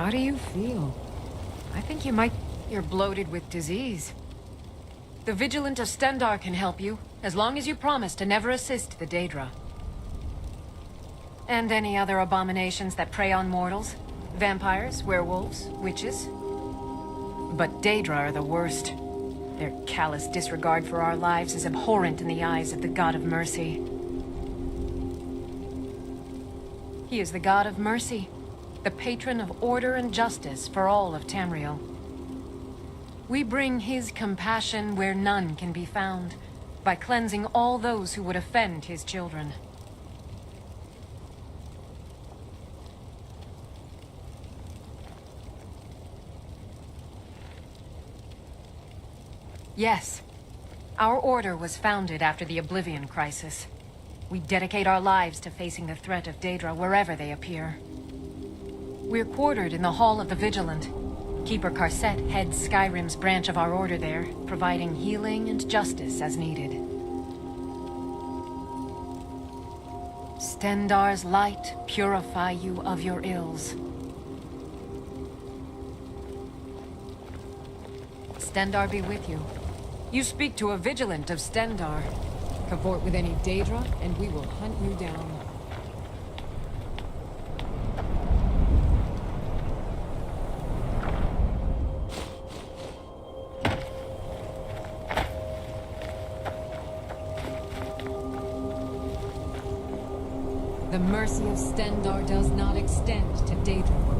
How do you feel? I think you're bloated with disease. The Vigilant of Stendar can help you, as long as you promise to never assist the Daedra. And any other abominations that prey on mortals. Vampires, werewolves, witches. But Daedra are the worst. Their callous disregard for our lives is abhorrent in the eyes of the God of Mercy. He is the God of Mercy, the patron of order and justice for all of Tamriel. We bring his compassion where none can be found, by cleansing all those who would offend his children. Yes, our order was founded after the Oblivion Crisis. We dedicate our lives to facing the threat of Daedra wherever they appear. We're quartered in the Hall of the Vigilant. Keeper Karset heads Skyrim's branch of our order there, providing healing and justice as needed. Stendar's light purify you of your ills. Stendar be with you. You speak to a Vigilant of Stendar. Cavort with any Daedra, and we will hunt you down. The mercy of Stendar does not extend to Daedra.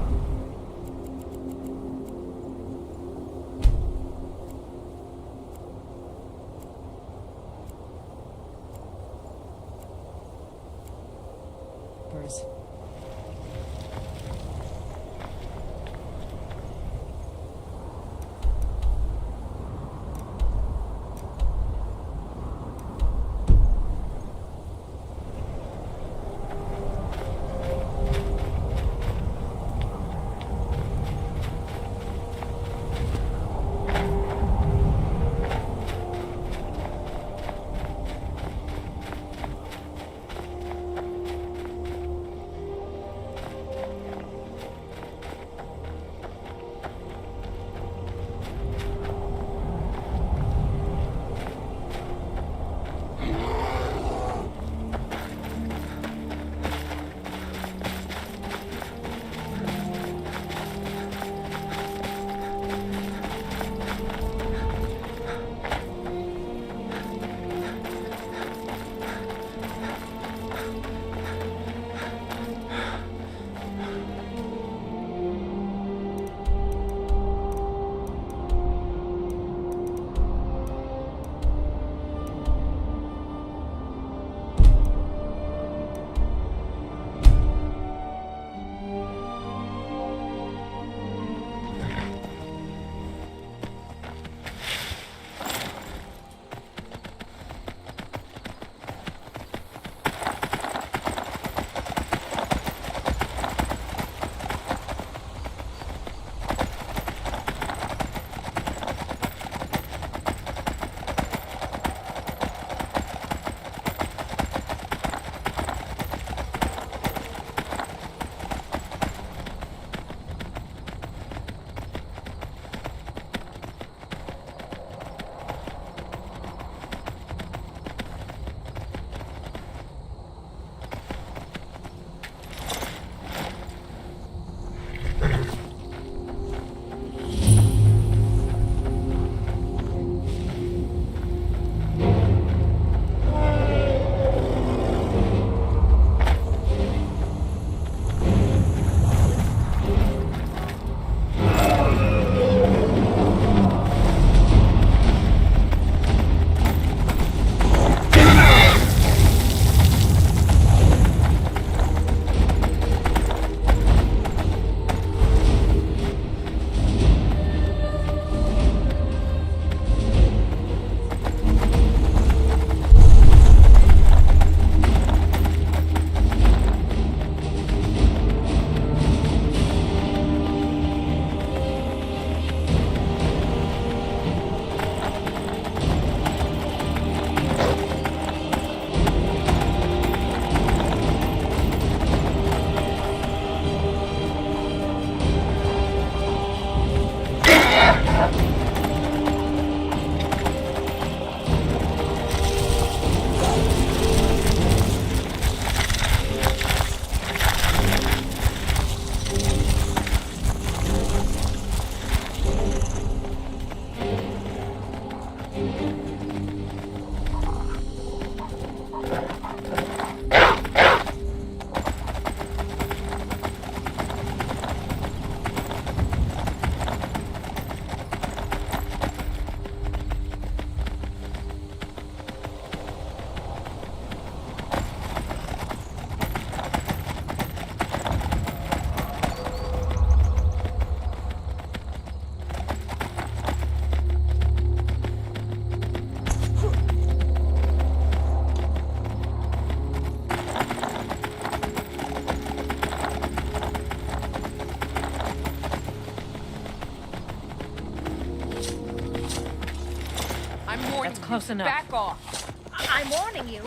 Close enough. Back off. I'm warning you.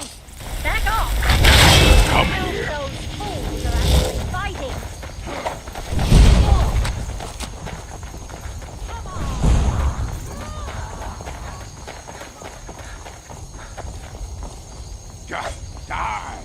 Back off. Come Now here. those fools are actually fighting. Come on. Just die.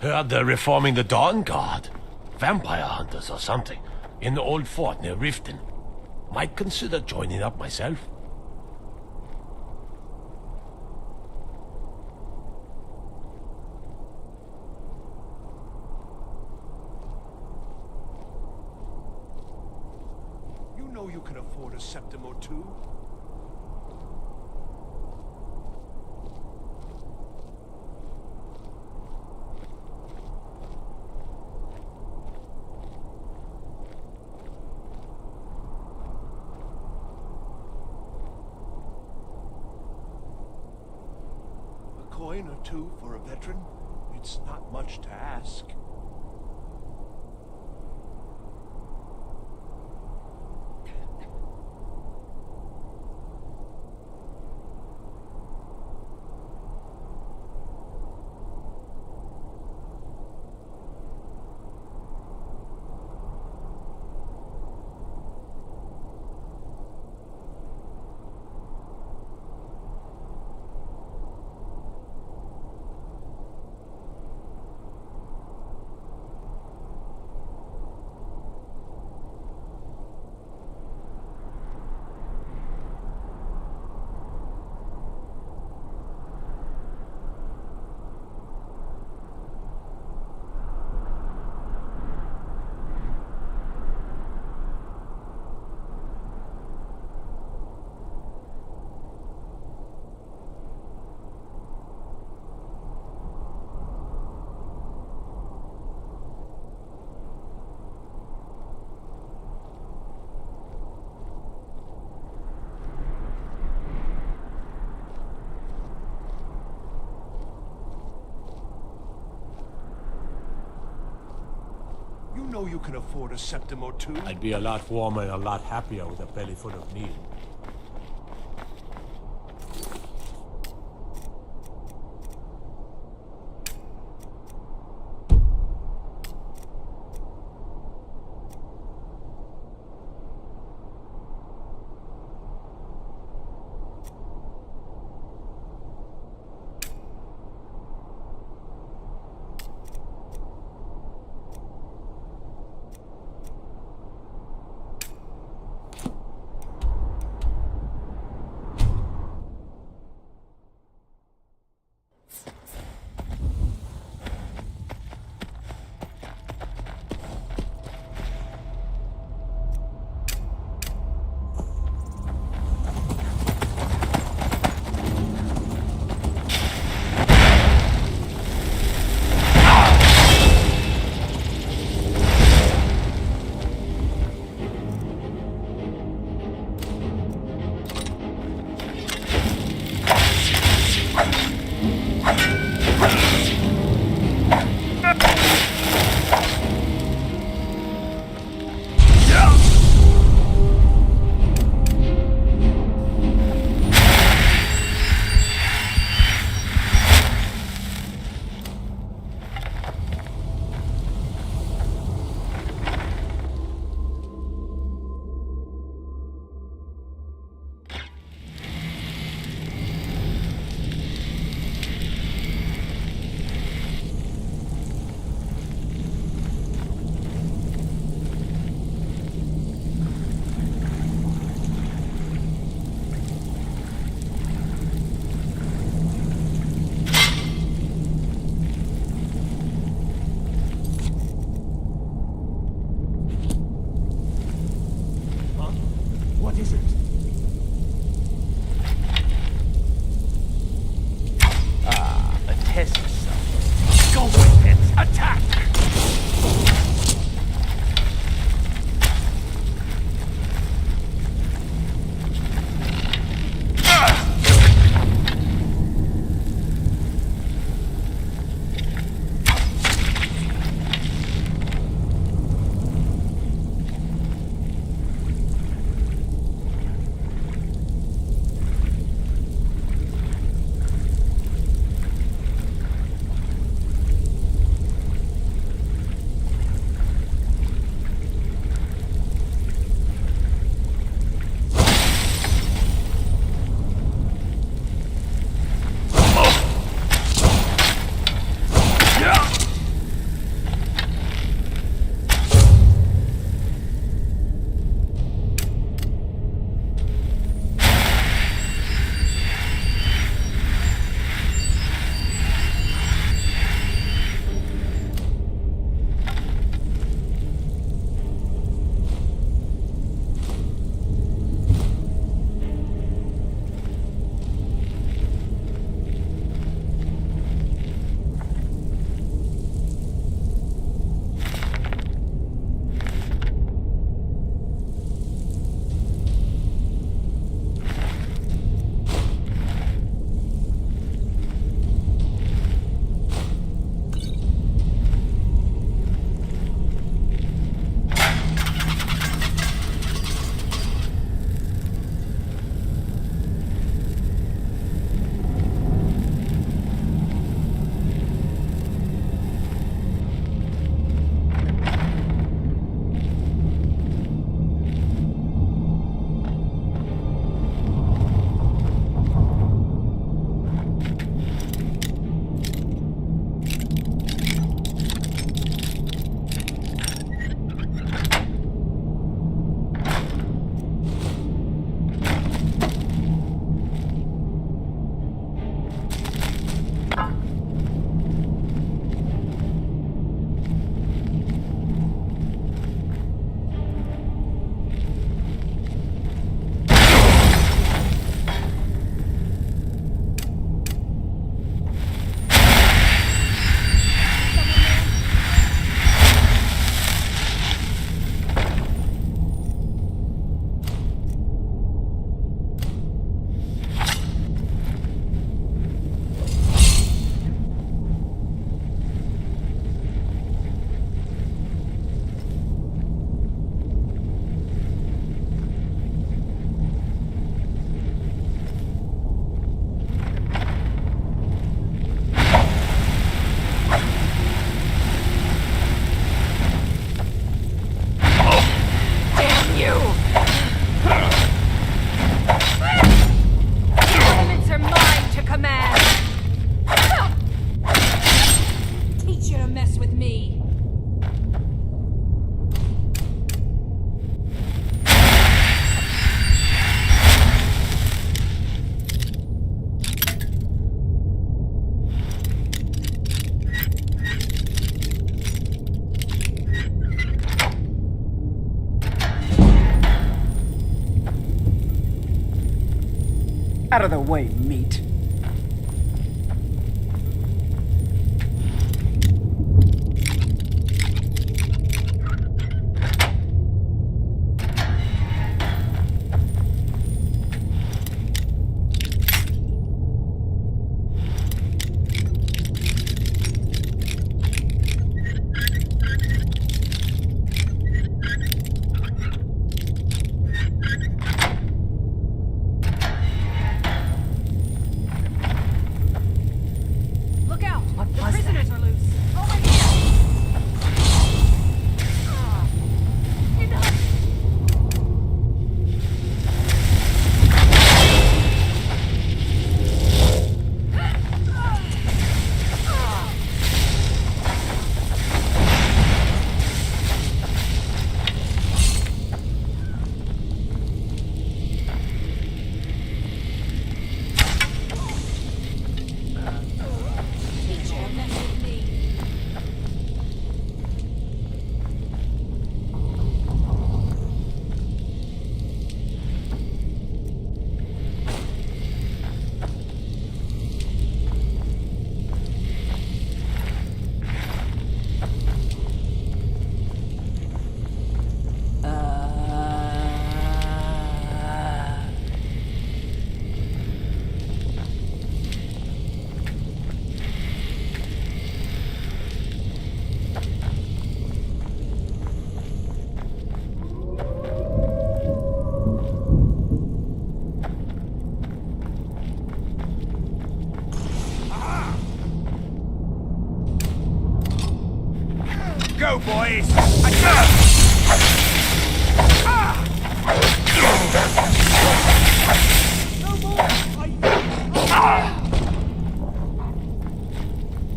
Heard they're reforming the Dawn Guard. Vampire hunters or something. In the old fort near Riften. Might consider joining up myself. You know you can afford a septim or two. A coin or two for a veteran? It's not much to ask. You know you can afford a septim or two. I'd be a lot warmer and a lot happier with a belly full of meal. Out of the way, meat. Look out! The prisoners are loose. Over here! Enough! Go, boys!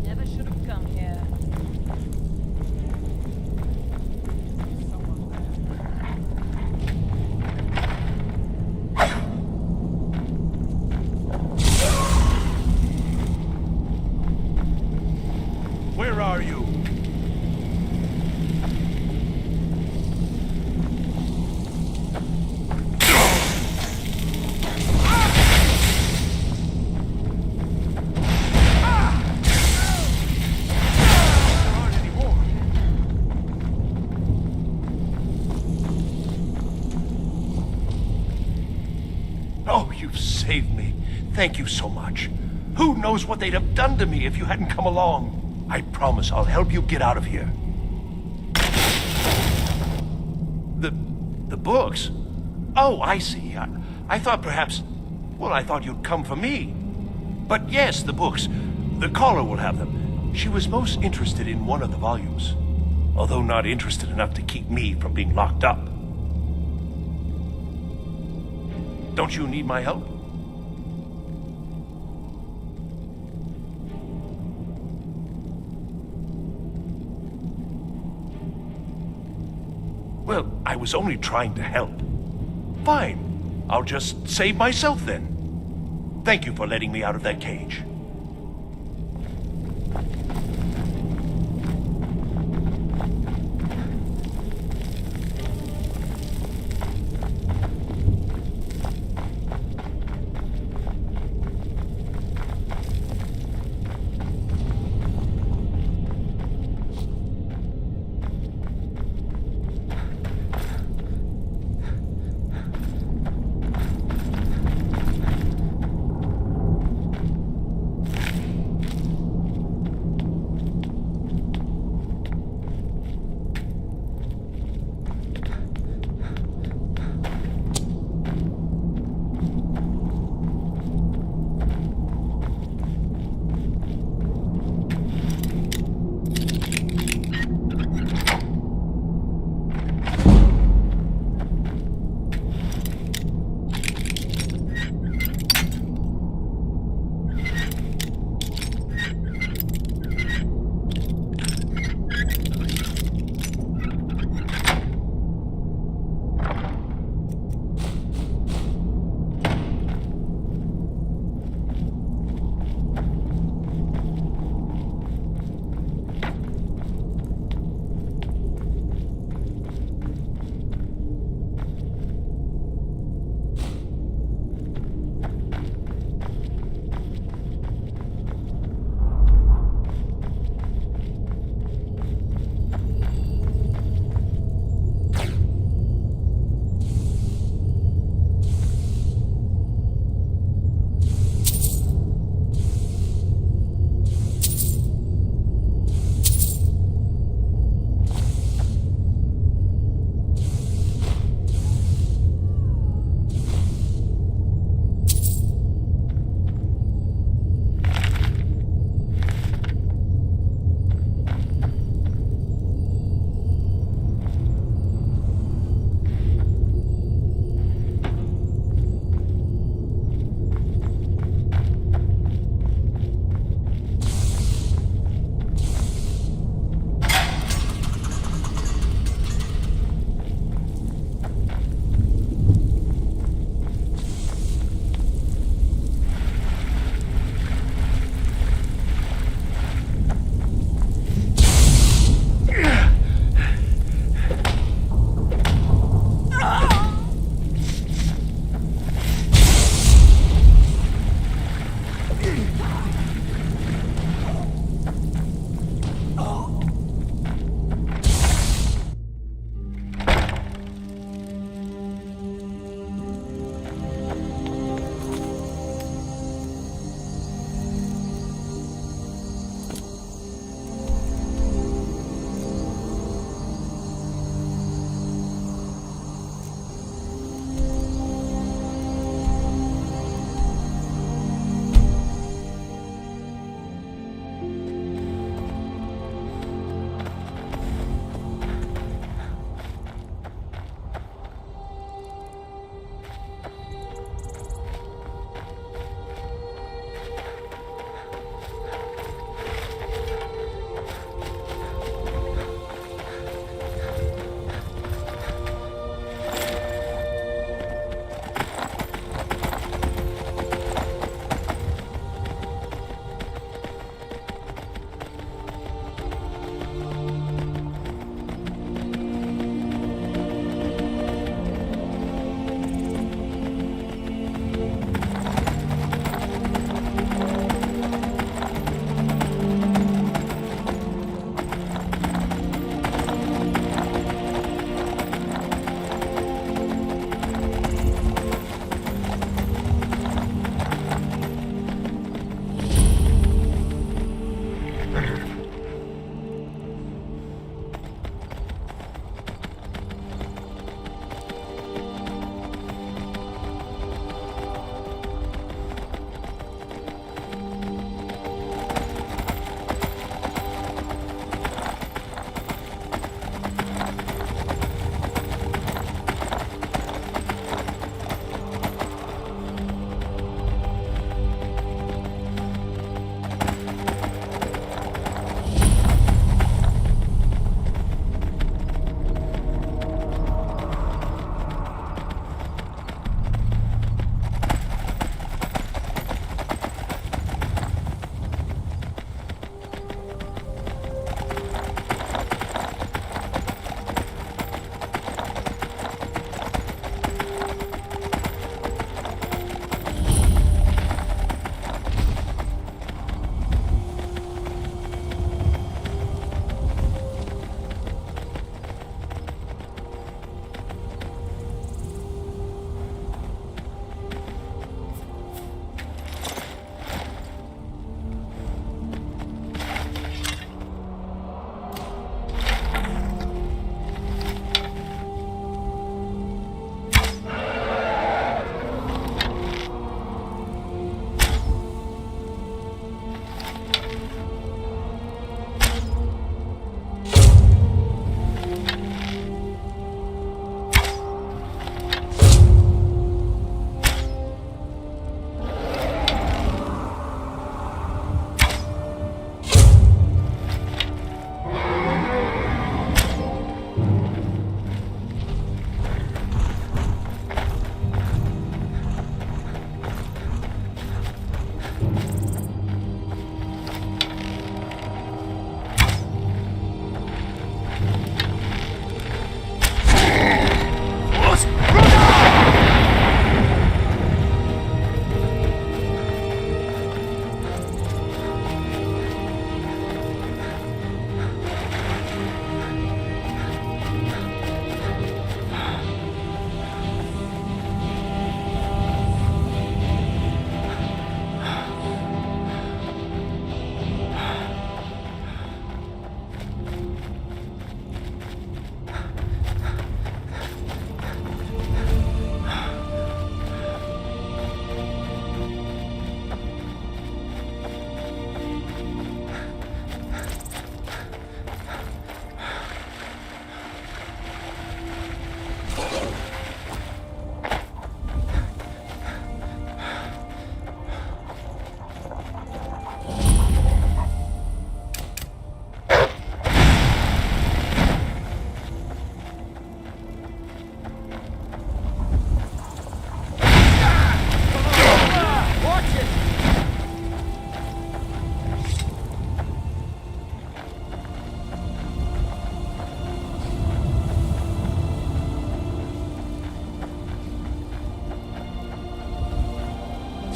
Never should have come here. Where are you? There aren't any more. Oh, you've saved me. Thank you so much. Who knows what they'd have done to me if you hadn't come along? I promise I'll help you get out of here. The books? Oh, I see. I thought perhaps... Well, I thought you'd come for me. But yes, the books. The caller will have them. She was most interested in one of the volumes. Although not interested enough to keep me from being locked up. Don't you need my help? Well, I was only trying to help. Fine. I'll just save myself then. Thank you for letting me out of that cage.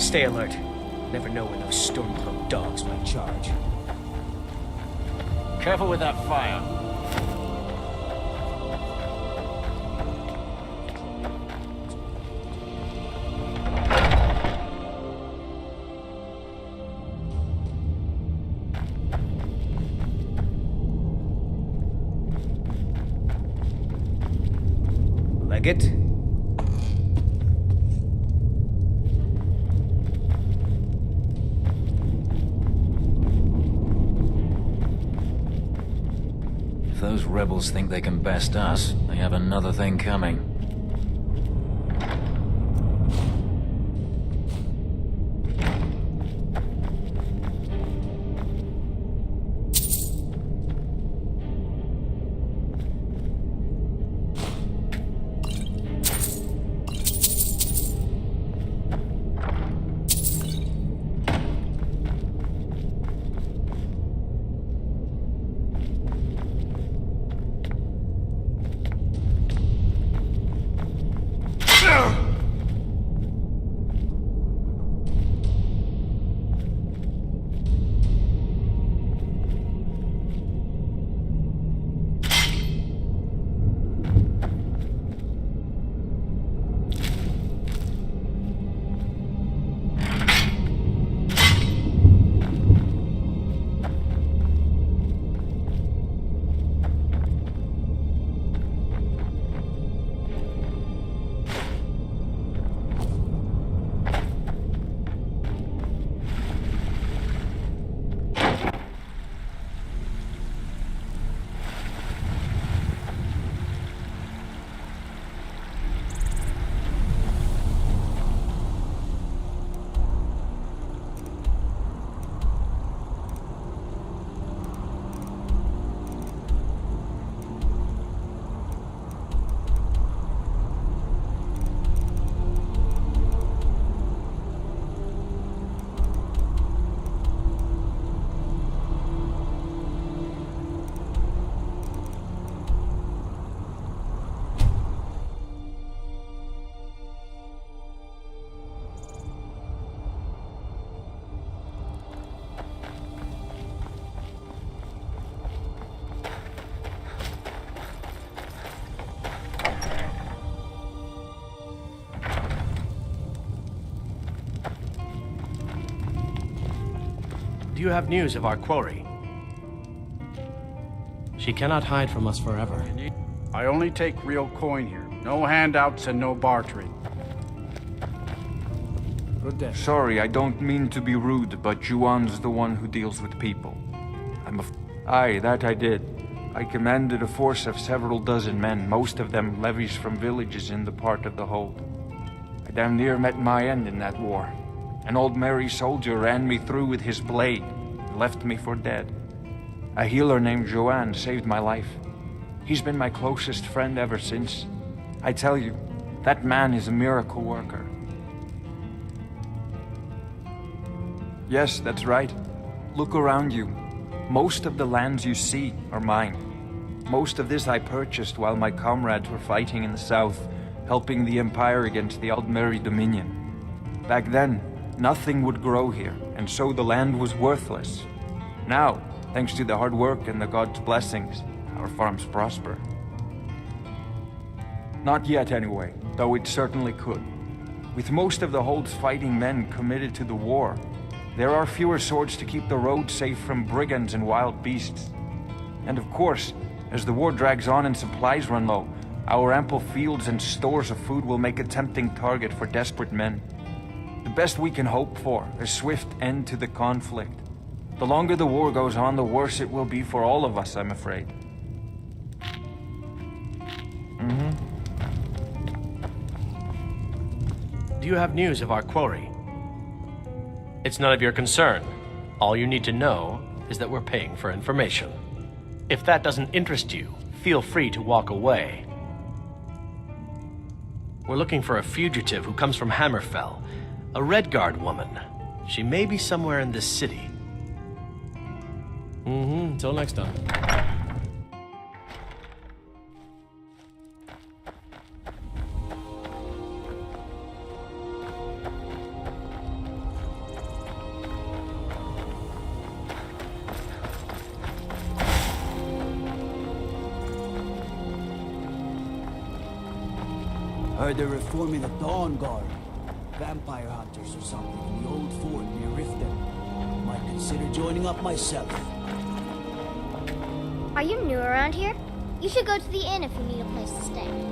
Stay alert. Never know when those stormcloaked dogs might charge. Careful with that fire. Leggett? If those rebels think they can best us, they have another thing coming. you have news of our quarry? She cannot hide from us forever. I only take real coin here. No handouts and no bartering. Good day. Sorry, I don't mean to be rude, but Juan's the one who deals with people. Aye, that I did. I commanded a force of several dozen men, most of them levies from villages in the part of the hold. I damn near met my end in that war. An old merry soldier ran me through with his blade, and left me for dead. A healer named Joanne saved my life. He's been my closest friend ever since. I tell you, that man is a miracle worker. Yes, that's right. Look around you. Most of the lands you see are mine. Most of this I purchased while my comrades were fighting in the south, helping the Empire against the Aldmeri Dominion. Back then, nothing would grow here, and so the land was worthless. Now, thanks to the hard work and the God's blessings, our farms prosper. Not yet anyway, though it certainly could. With most of the Hold's fighting men committed to the war, there are fewer swords to keep the road safe from brigands and wild beasts. And of course, as the war drags on and supplies run low, our ample fields and stores of food will make a tempting target for desperate men. The best we can hope for is a swift end to the conflict. The longer the war goes on, the worse it will be for all of us, I'm afraid. Do you have news of our quarry? It's none of your concern. All you need to know is that we're paying for information. If that doesn't interest you, feel free to walk away. We're looking for a fugitive who comes from Hammerfell, a Redguard woman. She may be somewhere in this city. Until next time. Heard they're reforming the Dawn Guard. Vampire hunters or something in the old fort near Riften. Might consider joining up myself. Are you new around here? You should go to the inn if you need a place to stay.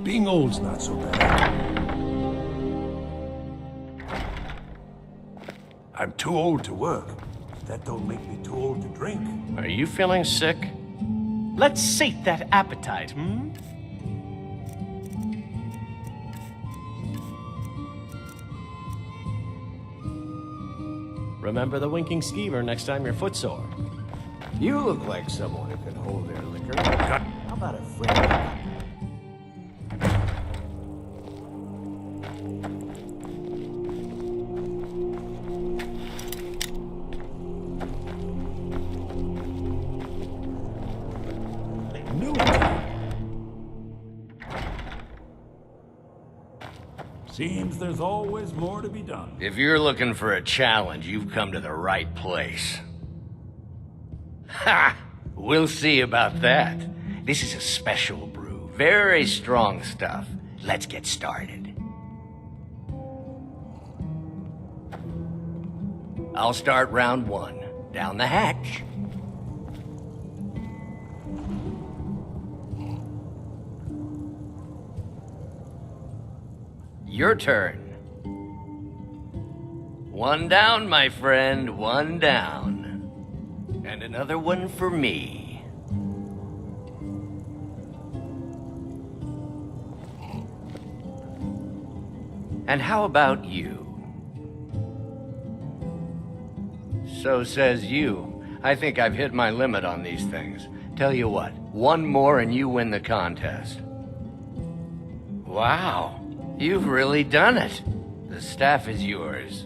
Being old's not so bad. I'm too old to work. That don't make me too old to drink. Are you feeling sick? Let's sate that appetite, hmm? Remember the winking skeever next time you're footsore. You look like someone who can hold their liquor. How about a friend? Seems there's always more to be done. If you're looking for a challenge, you've come to the right place. Ha! We'll see about that. This is a special brew. Very strong stuff. Let's get started. I'll start round one. Down the hatch. Your turn. One down, my friend, one down. And another one for me. And how about you? So says you. I think I've hit my limit on these things. Tell you what, one more and you win the contest. Wow. You've really done it. The staff is yours.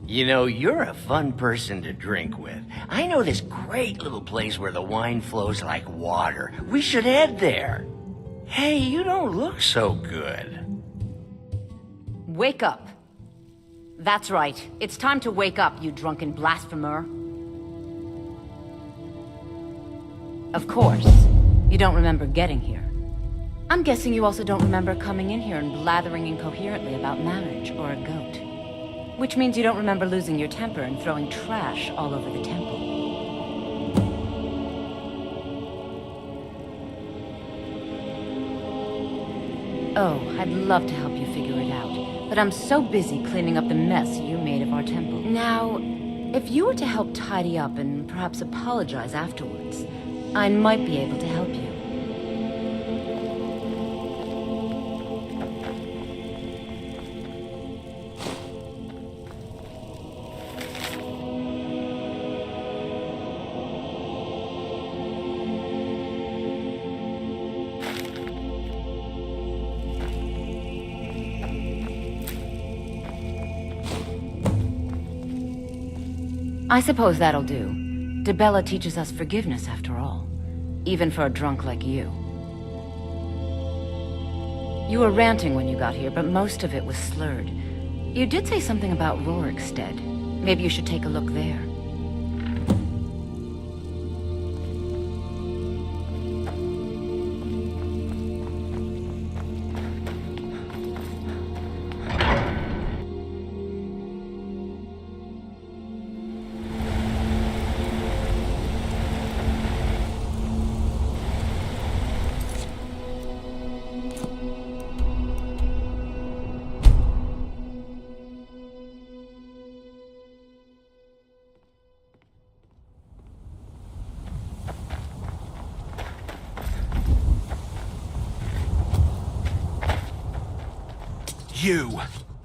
You know, you're a fun person to drink with. I know this great little place where the wine flows like water. We should head there. Hey, you don't look so good. Wake up. That's right. It's time to wake up, you drunken blasphemer. Of course, you don't remember getting here. I'm guessing you also don't remember coming in here and blathering incoherently about marriage or a goat. Which means you don't remember losing your temper and throwing trash all over the temple. Oh, I'd love to help you figure it out, but I'm so busy cleaning up the mess you made of our temple. Now, if you were to help tidy up and perhaps apologize afterwards, I might be able to help you. I suppose that'll do. Debella teaches us forgiveness, after all. Even for a drunk like you. You were ranting when you got here, but most of it was slurred. You did say something about Rorikstead. Maybe you should take a look there.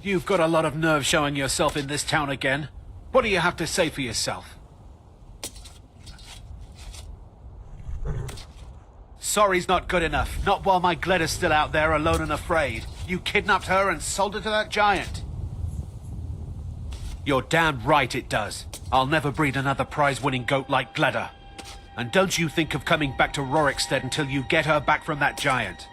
You've got a lot of nerve showing yourself in this town again. What do you have to say for yourself? Sorry's not good enough. Not while my Gleda's still out there alone and afraid. You kidnapped her and sold her to that giant. You're damn right it does. I'll never breed another prize-winning goat like Gleda. And don't you think of coming back to Rorikstead until you get her back from that giant.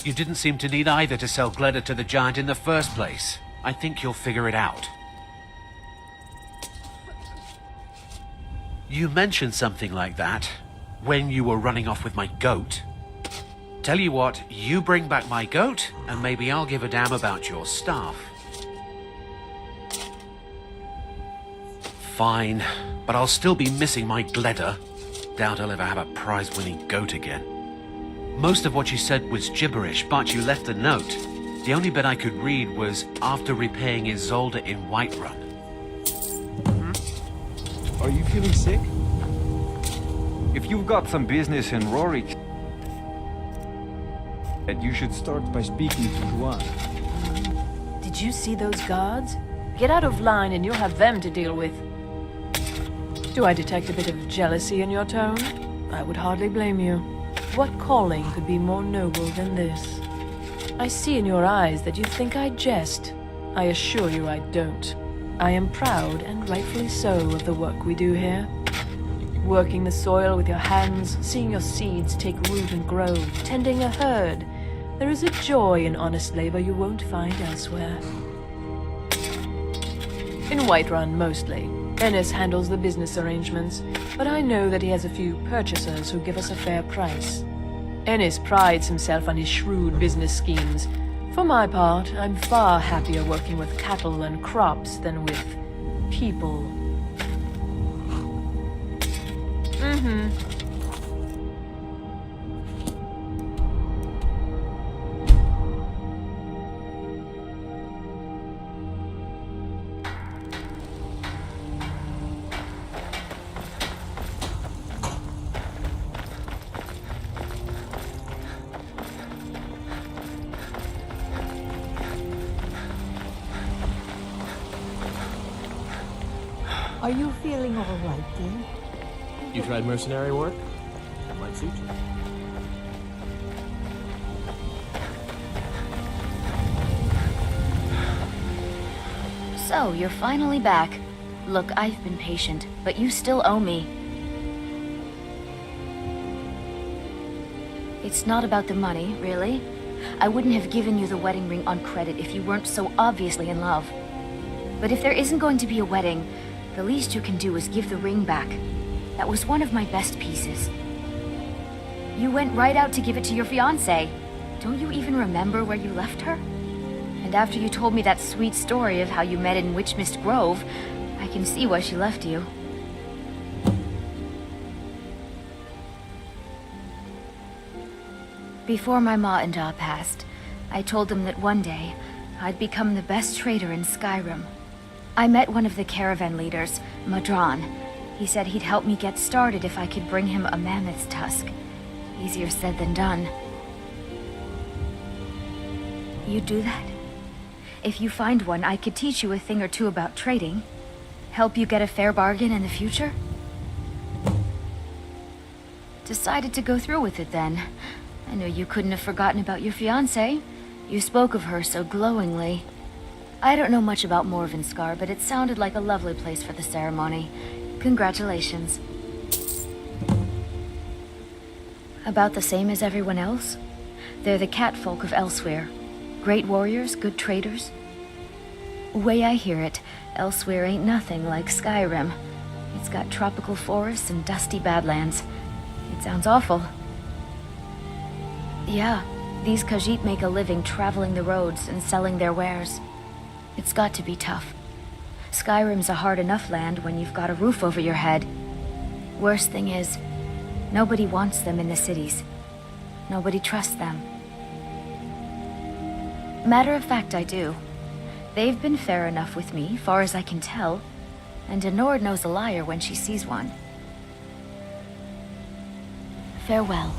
You didn't seem to need either to sell Gleda to the giant in the first place. I think you'll figure it out. You mentioned something like that when you were running off with my goat. Tell you what, you bring back my goat, and maybe I'll give a damn about your staff. Fine. but I'll still be missing my Gledder. Doubt I'll ever have a prize-winning goat again. Most of what you said was gibberish, but you left a note. The only bit I could read was after repaying Isolde in Whiterun. Are you feeling sick? If you've got some business in Rorik, you should start by speaking to Juan. Did you see those guards? Get out of line and you'll have them to deal with. Do I detect a bit of jealousy in your tone? I would hardly blame you. What calling could be more noble than this? I see in your eyes that you think I jest. I assure you I don't. I am proud, and rightfully so, of the work we do here. Working the soil with your hands, seeing your seeds take root and grow, tending a herd. There is a joy in honest labor you won't find elsewhere. In Whiterun, mostly. Ennis handles the business arrangements, but I know that he has a few purchasers who give us a fair price. Ennis prides himself on his shrewd business schemes. For my part, I'm far happier working with cattle and crops than with people. Are you feeling all right, dear? You tried mercenary work? That might suit you. So, you're finally back. Look, I've been patient, but you still owe me. It's not about the money, really. I wouldn't have given you the wedding ring on credit if you weren't so obviously in love. But if there isn't going to be a wedding, the least you can do is give the ring back. That was one of my best pieces. You went right out to give it to your fiancé. Don't you even remember where you left her? And after you told me that sweet story of how you met in Witchmist Grove, I can see why she left you. Before my ma and Da passed, I told them that one day, I'd become the best trader in Skyrim. I met one of the caravan leaders, Madron. He said he'd help me get started if I could bring him a mammoth's tusk. Easier said than done. You'd do that? If you find one, I could teach you a thing or two about trading. Help you get a fair bargain in the future? Decided to go through with it then. I knew you couldn't have forgotten about your fiancée. You spoke of her so glowingly. I don't know much about Morvenskar, but it sounded like a lovely place for the ceremony. Congratulations. About the same as everyone else? They're the catfolk of Elsewhere. Great warriors, good traders. Way I hear it, Elsewhere ain't nothing like Skyrim. It's got tropical forests and dusty badlands. It sounds awful. Yeah, these Khajiit make a living traveling the roads and selling their wares. It's got to be tough. Skyrim's a hard enough land when you've got a roof over your head. Worst thing is, nobody wants them in the cities. Nobody trusts them. Matter of fact, I do. They've been fair enough with me, far as I can tell, and Denord knows a liar when she sees one. Farewell.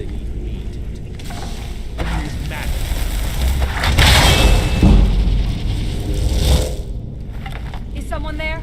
really need to be. He's mad. Is someone there?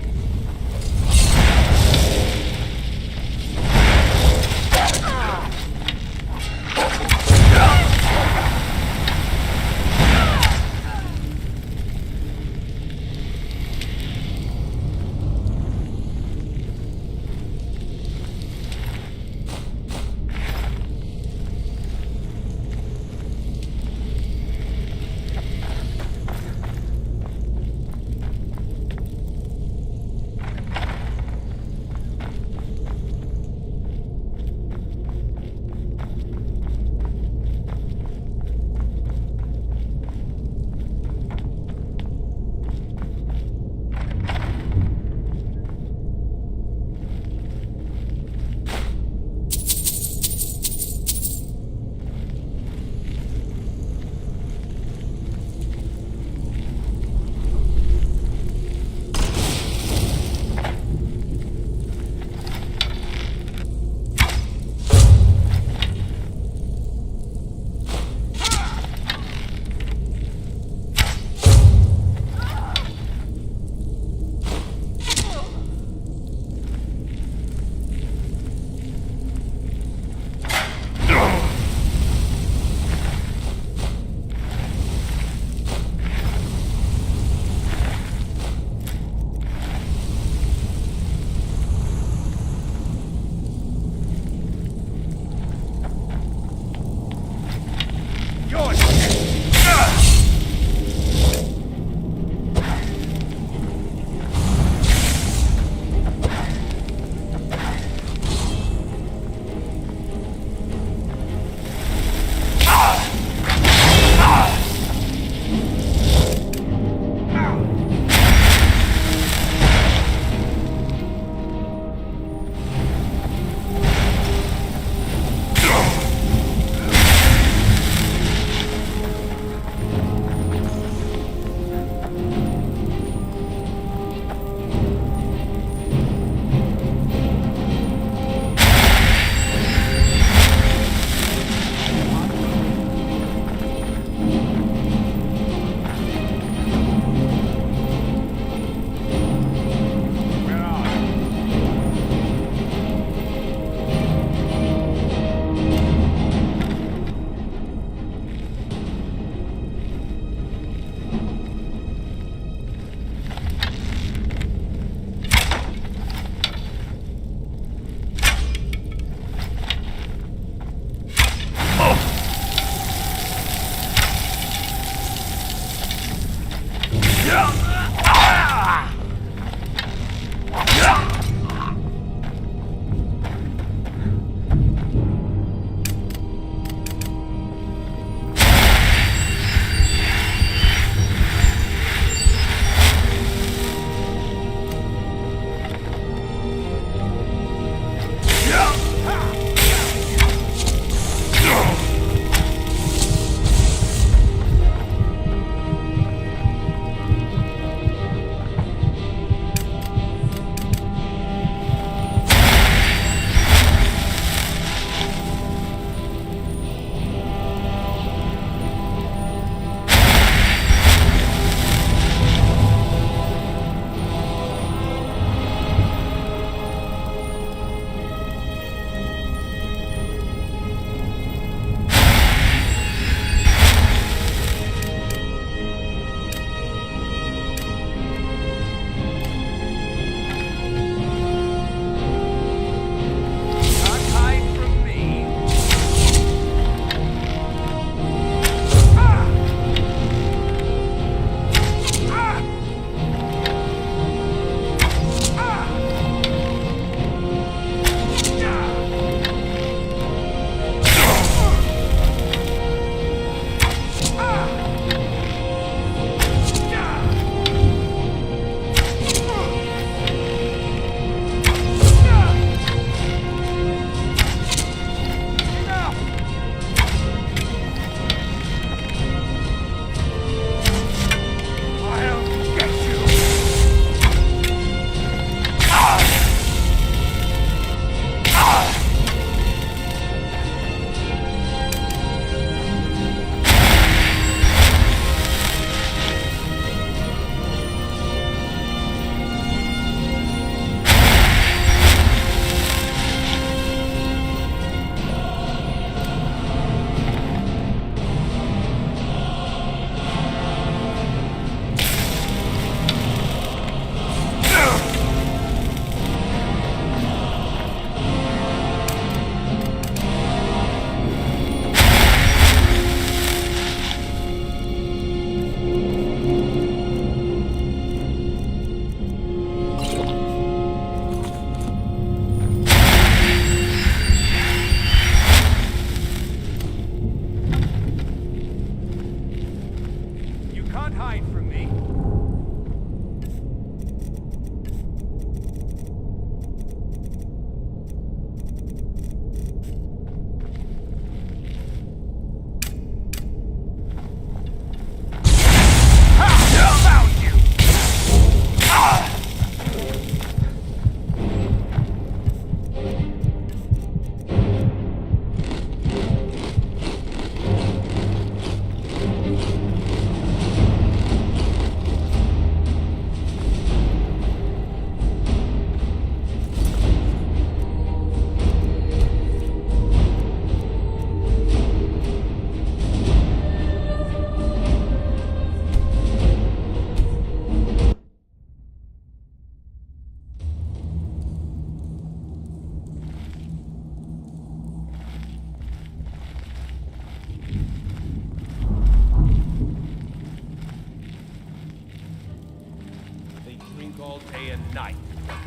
night.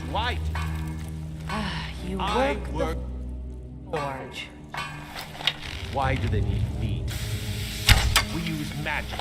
What do I do? You I work work. the forge. Why do they need me? We use magic.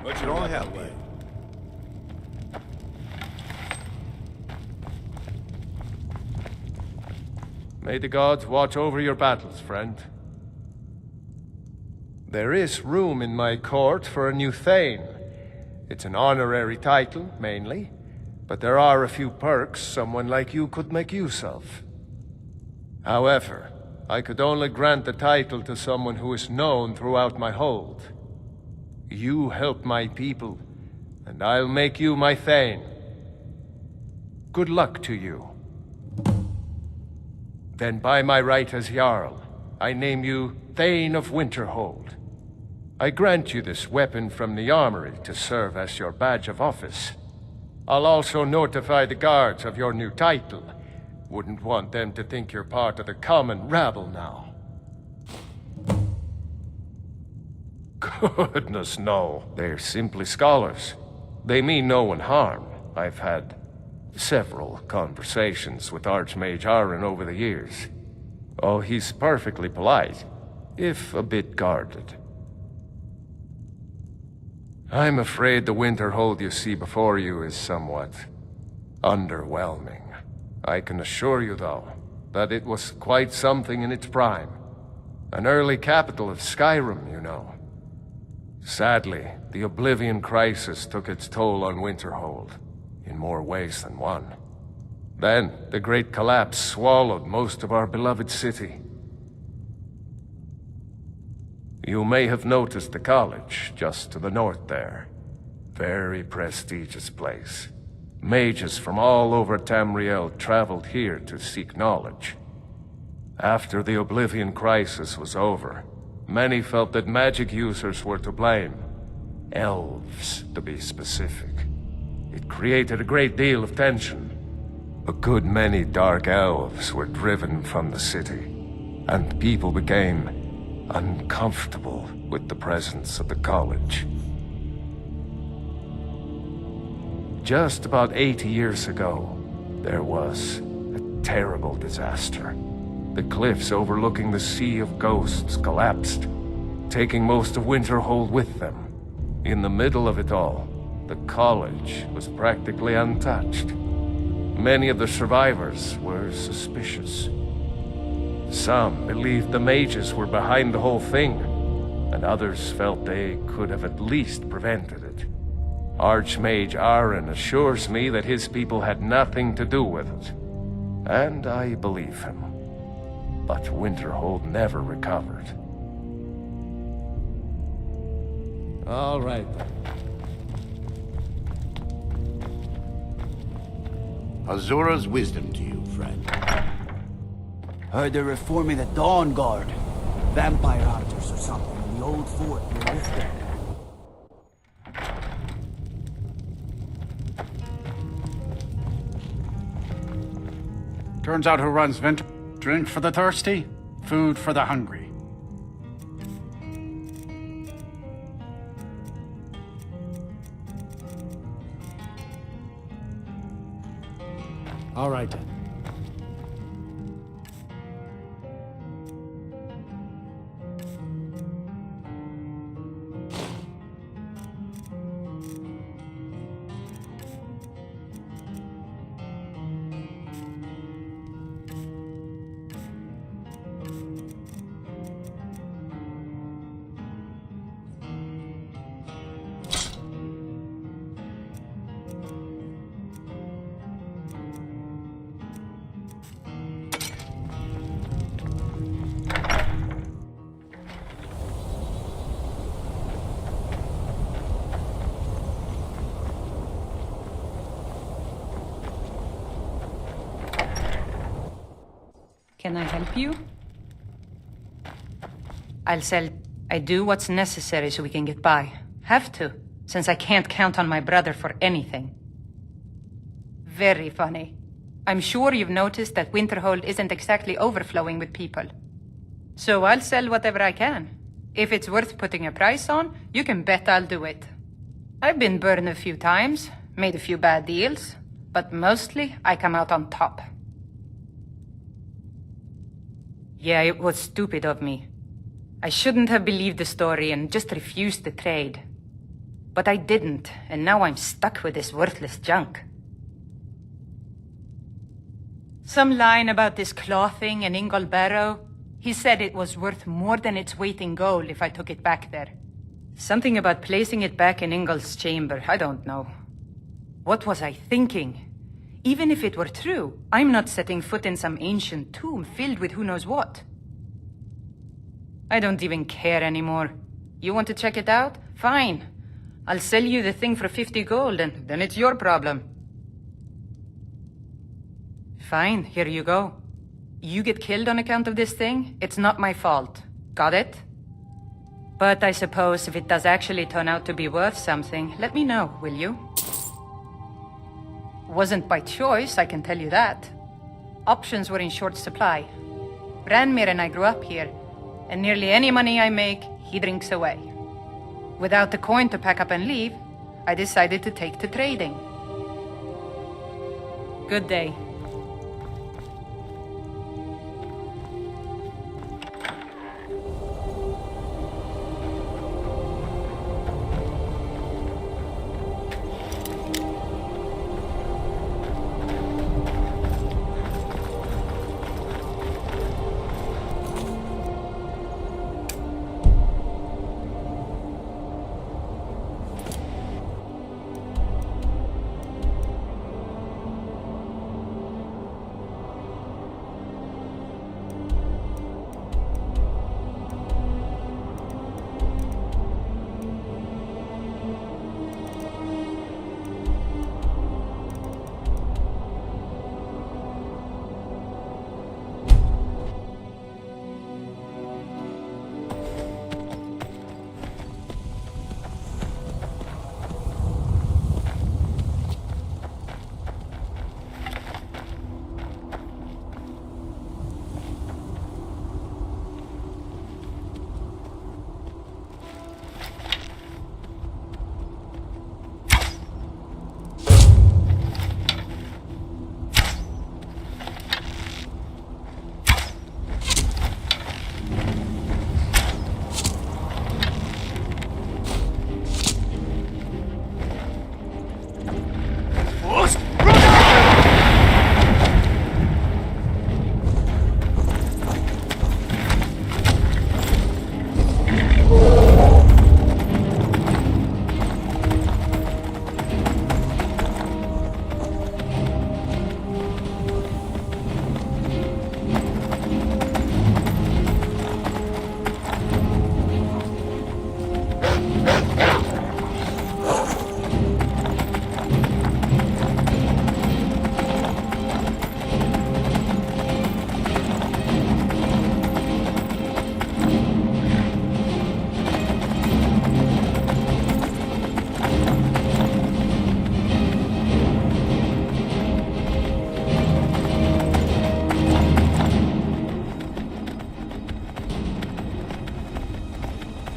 What can I help you? May the gods watch over your battles, friend. There is room in my court for a new Thane. It's an honorary title, mainly, but there are a few perks someone like you could make use of. However, I could only grant the title to someone who is known throughout my hold. You help my people, and I'll make you my Thane. Good luck to you. Then by my right as Jarl, I name you Thane of Winterhold. I grant you this weapon from the armory to serve as your badge of office. I'll also notify the guards of your new title. Wouldn't want them to think you're part of the common rabble now. Goodness, no. They're simply scholars. They mean no one harm. I've had several conversations with Archmage Aaron over the years. Oh, he's perfectly polite, if a bit guarded. I'm afraid the Winterhold you see before you is somewhat underwhelming. I can assure you, though, that it was quite something in its prime. An early capital of Skyrim, you know. Sadly, the Oblivion Crisis took its toll on Winterhold, in more ways than one. Then, the Great Collapse swallowed most of our beloved city. You may have noticed the college just to the north there. Very prestigious place. Mages from all over Tamriel traveled here to seek knowledge. After the Oblivion Crisis was over, many felt that magic users were to blame. Elves, to be specific. It created a great deal of tension. A good many dark elves were driven from the city, and people became uncomfortable with the presence of the college. Just about 80 years ago, there was a terrible disaster. The cliffs overlooking the Sea of Ghosts collapsed, taking most of Winterhold with them. In the middle of it all, the college was practically untouched. Many of the survivors were suspicious. Some believed the mages were behind the whole thing, and others felt they could have at least prevented it. Archmage Aaron assures me that his people had nothing to do with it, and I believe him. But Winterhold never recovered. All right. Azura's wisdom to you, friend. Heard they're reforming the Dawn Guard. Vampire hunters or something in the old fort near Riften. Turns out who runs Vinter. Drink for the thirsty, food for the hungry. All right then. Can I help you? I'll sell. I do what's necessary so we can get by. Have to, since I can't count on my brother for anything. Very funny. I'm sure you've noticed that Winterhold isn't exactly overflowing with people. So I'll sell whatever I can. If it's worth putting a price on, you can bet I'll do it. I've been burned a few times, made a few bad deals, but mostly I come out on top. Yeah, it was stupid of me. I shouldn't have believed the story and just refused the trade. But I didn't, and now I'm stuck with this worthless junk. Some line about this clothing and Ingol Barrow. He said it was worth more than its weight in gold if I took it back there. Something about placing it back in Ingolf's chamber, I don't know. What was I thinking? Even if it were true, I'm not setting foot in some ancient tomb filled with who knows what. I don't even care anymore. You want to check it out? Fine. I'll sell you the thing for 50 gold, and then it's your problem. Fine, here you go. You get killed on account of this thing, it's not my fault. Got it? But I suppose if it does actually turn out to be worth something, let me know, will you? Wasn't by choice, I can tell you that. Options were in short supply. Branmir and I grew up here, and nearly any money I make, he drinks away. Without the coin to pack up and leave, I decided to take to trading. Good day.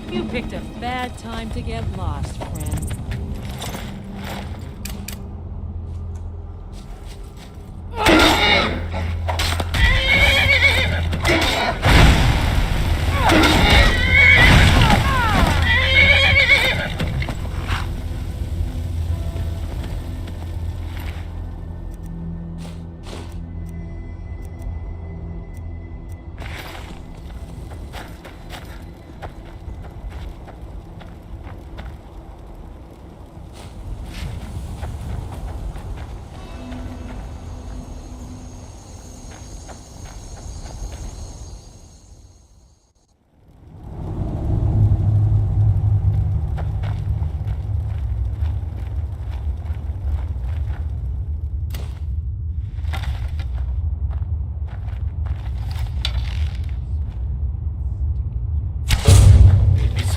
You picked a bad time to get lost, friend.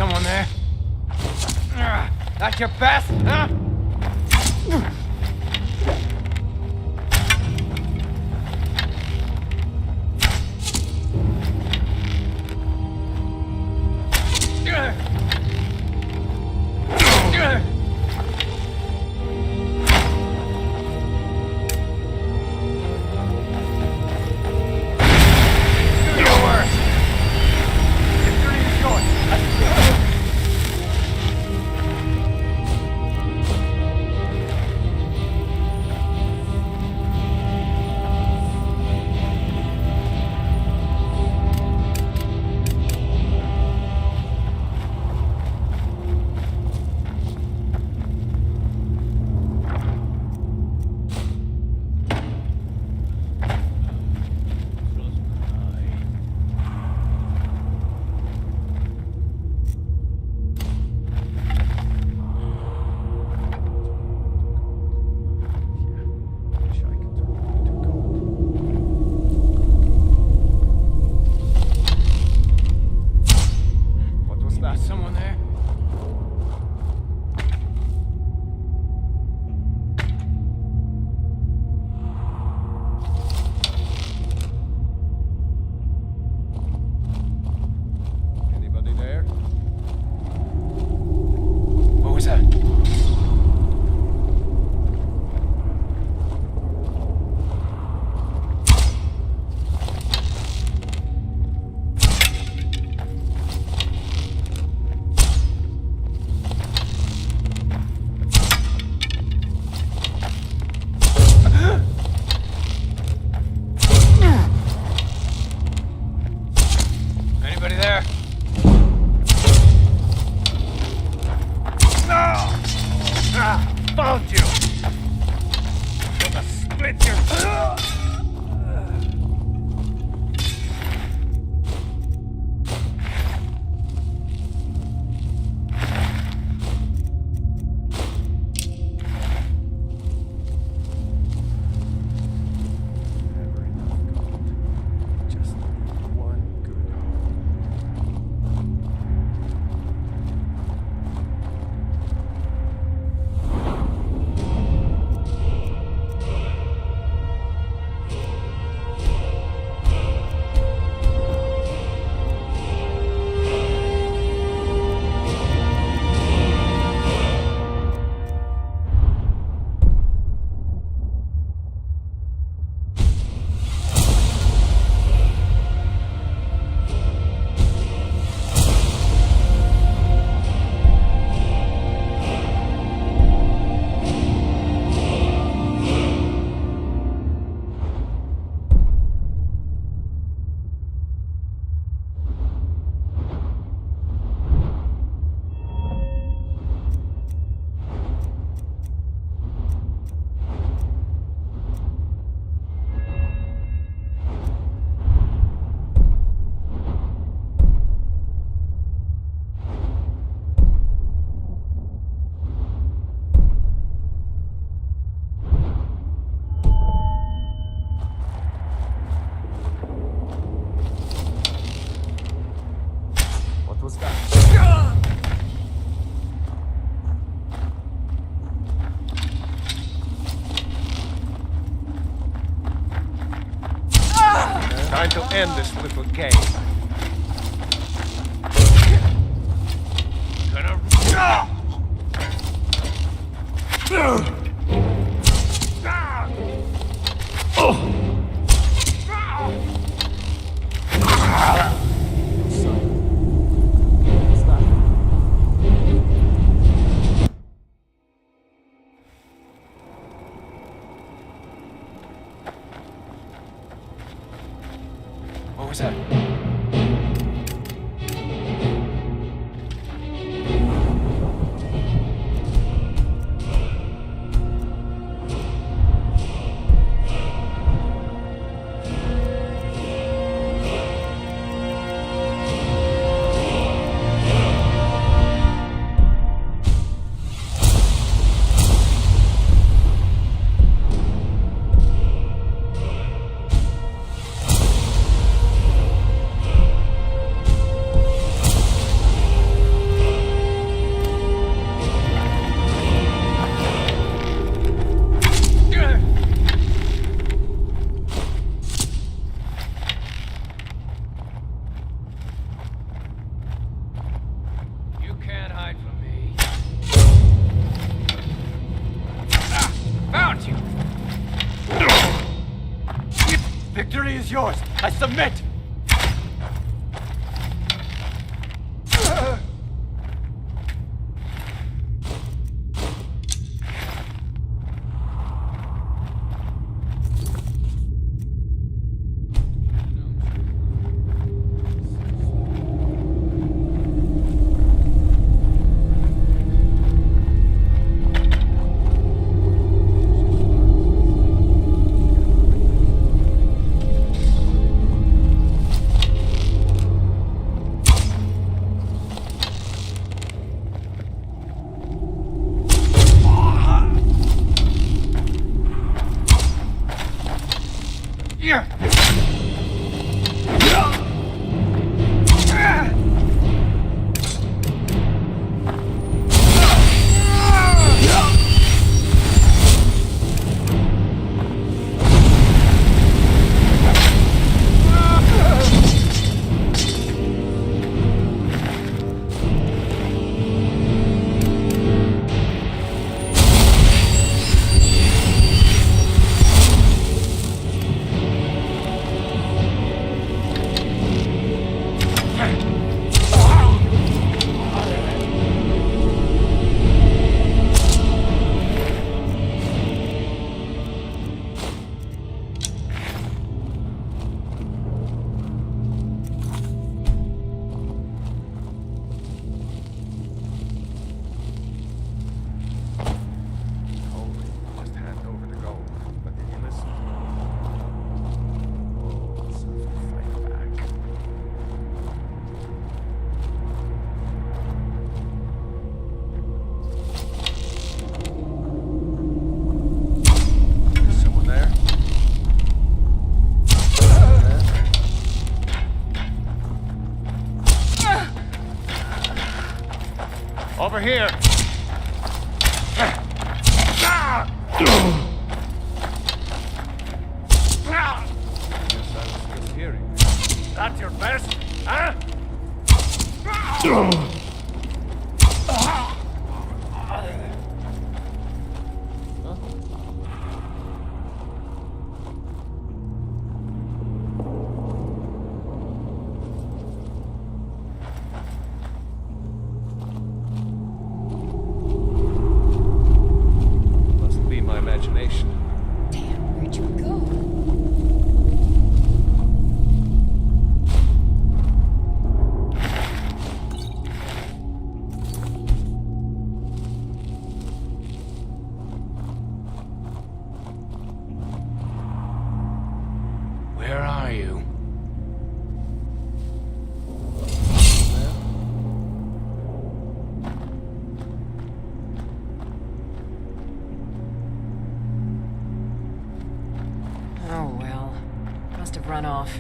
Someone there? That's your best, huh? Time to end this little game. What was that? Victory is yours. I submit. Over here. That's your best, huh? Must be my imagination. Damn, where'd you go? Where are you? Oh well. Must have run off.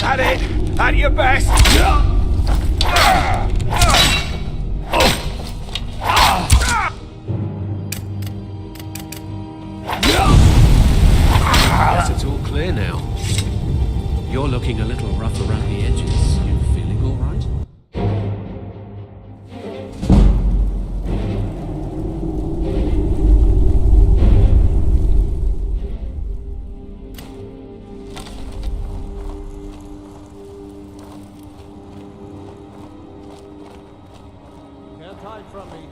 At it! At your best! Guess it's all clear now. You're looking a little rough around the edges. You feeling all right? Can't hide from me.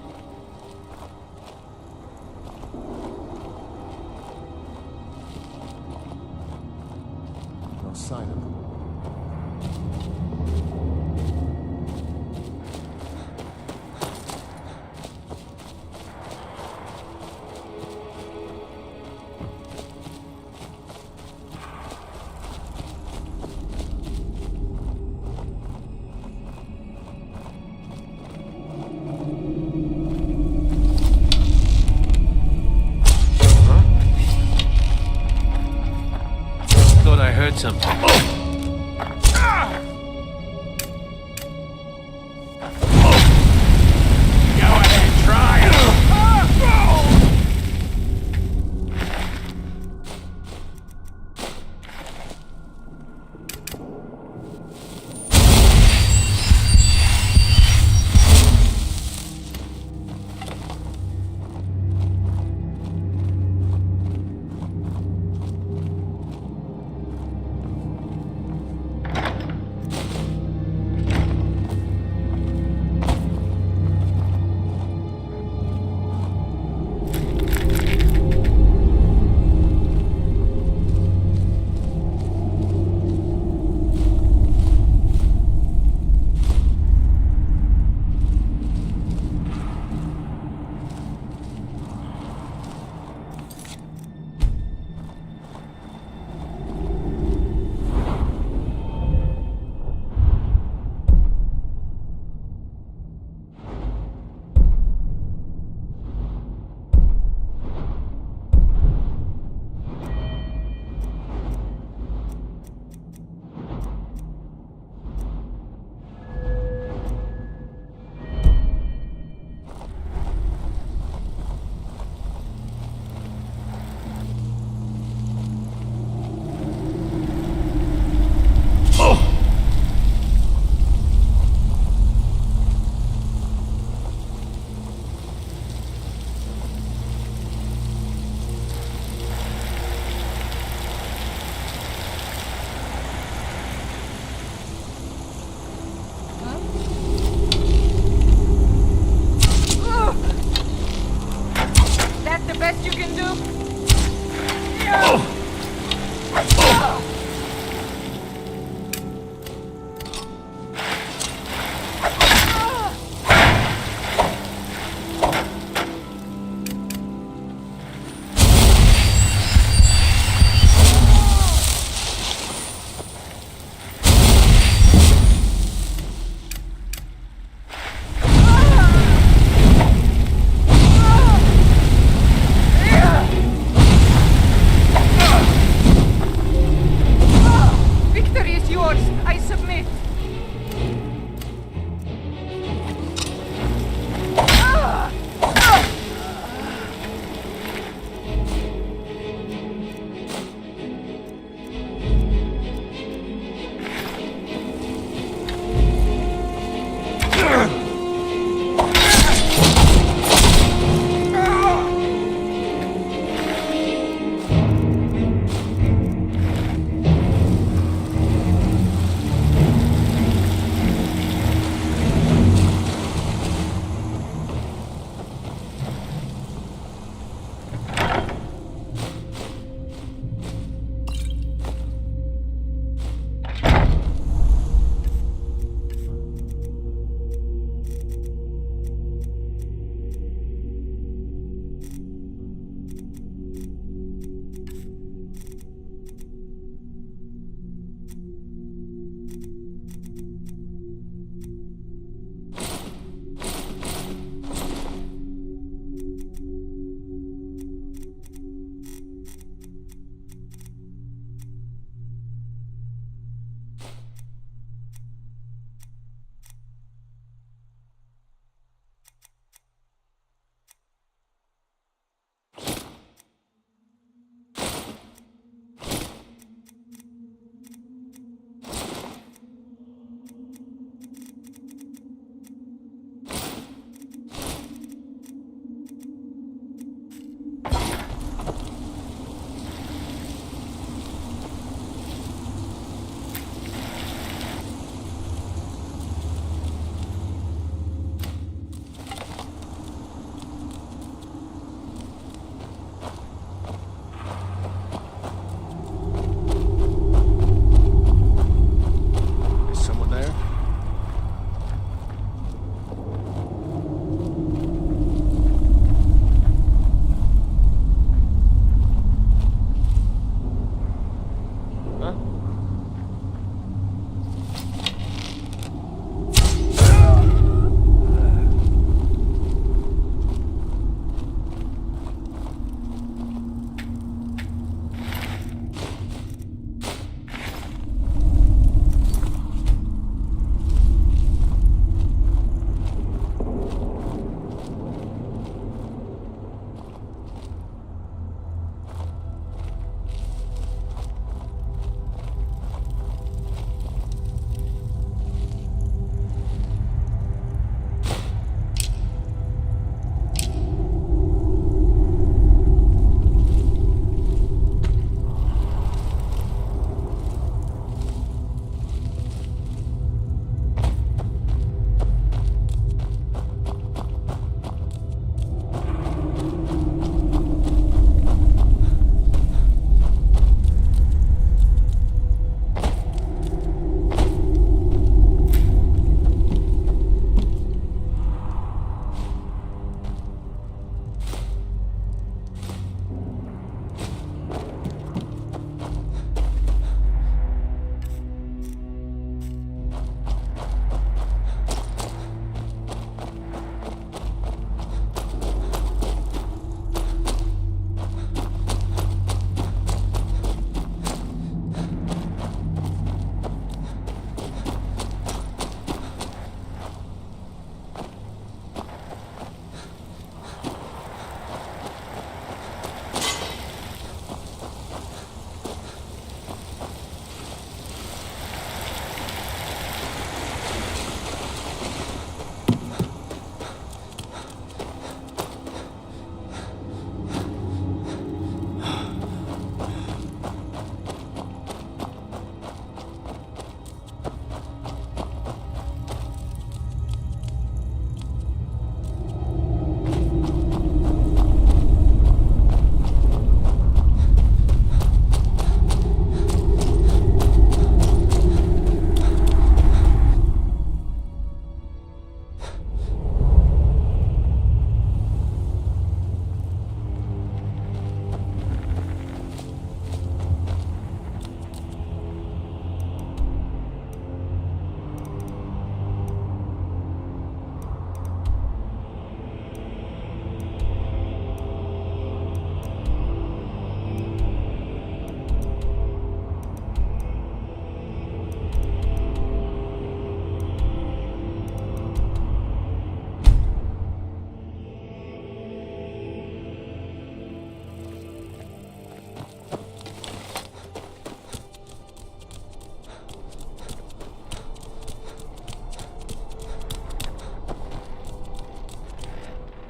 No sign of them. Thought I heard something. Go ahead, try it! That's the best you can do?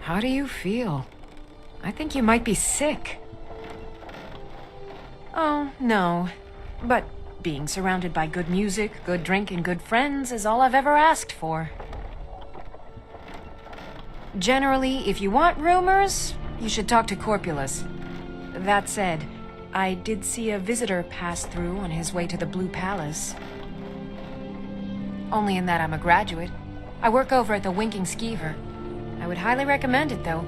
How do you feel? I think you might be sick. Oh, no. But being surrounded by good music, good drink, and good friends is all I've ever asked for. Generally, if you want rumors, you should talk to Corpulus. That said, I did see a visitor pass through on his way to the Blue Palace. Only in that I'm a graduate. I work over at the Winking Skeever. I would highly recommend it, though.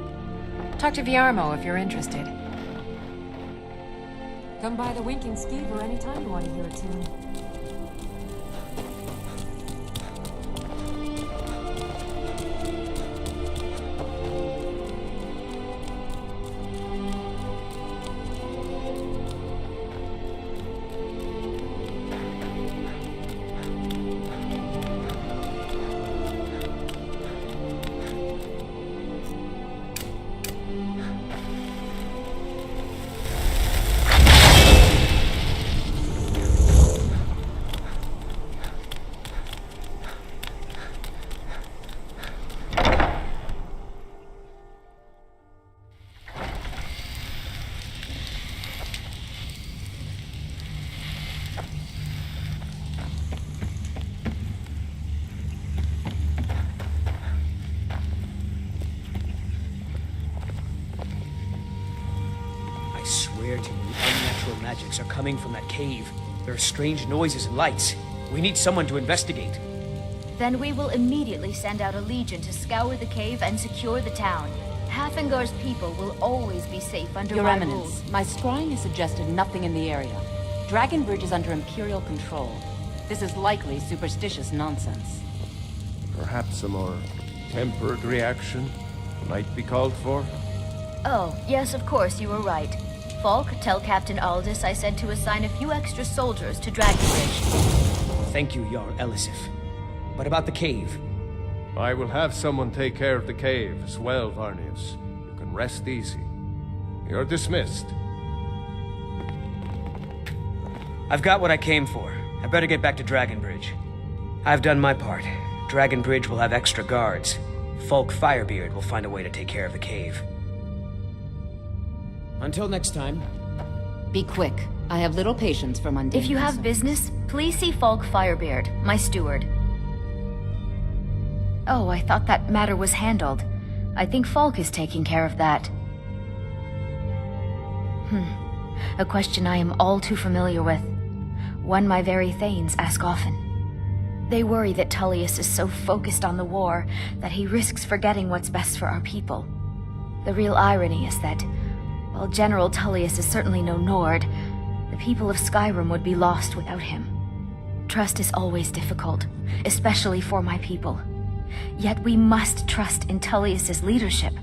Talk to Viarmo if you're interested. Come by the Winking Skeever anytime you want to hear a tune. I swear to you, unnatural magics are coming from that cave. There are strange noises and lights. We need someone to investigate. Then we will immediately send out a legion to scour the cave and secure the town. Hafingar's people will always be safe under Your my Eminence, rule. my scrying has suggested nothing in the area. Dragon Bridge is under Imperial control. This is likely superstitious nonsense. Perhaps a more tempered reaction might be called for? Oh, yes, of course, you were right. Falk, tell Captain Aldous I said to assign a few extra soldiers to Dragon Bridge. Thank you, Jarl Elisif. But about the cave? I will have someone take care of the cave as well, Varnius. You can rest easy. You're dismissed. I've got what I came for. I better get back to Dragon Bridge. I've done my part. Dragon Bridge will have extra guards. Falk Firebeard will find a way to take care of the cave. Until next time. Be quick. I have little patience for mundane If you have concerns. business, please see Falk Firebeard, my steward. Oh, I thought that matter was handled. I think Falk is taking care of that. A question I am all too familiar with. One my very Thanes ask often. They worry that Tullius is so focused on the war that he risks forgetting what's best for our people. The real irony is that, while General Tullius is certainly no Nord, the people of Skyrim would be lost without him. Trust is always difficult, especially for my people. Yet we must trust in Tullius's leadership.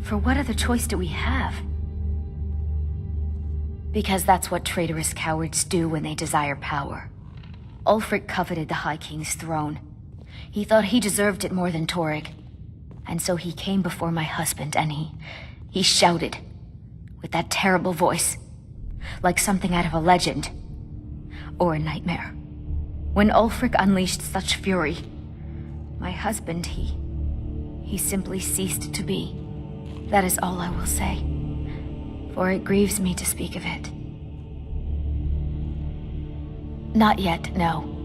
For what other choice do we have? Because that's what traitorous cowards do when they desire power. Ulfric coveted the High King's throne. He thought he deserved it more than Torrig. And so he came before my husband and he shouted, with that terrible voice, like something out of a legend, or a nightmare. When Ulfric unleashed such fury, my husband, he simply ceased to be. That is all I will say, for it grieves me to speak of it. Not yet, no.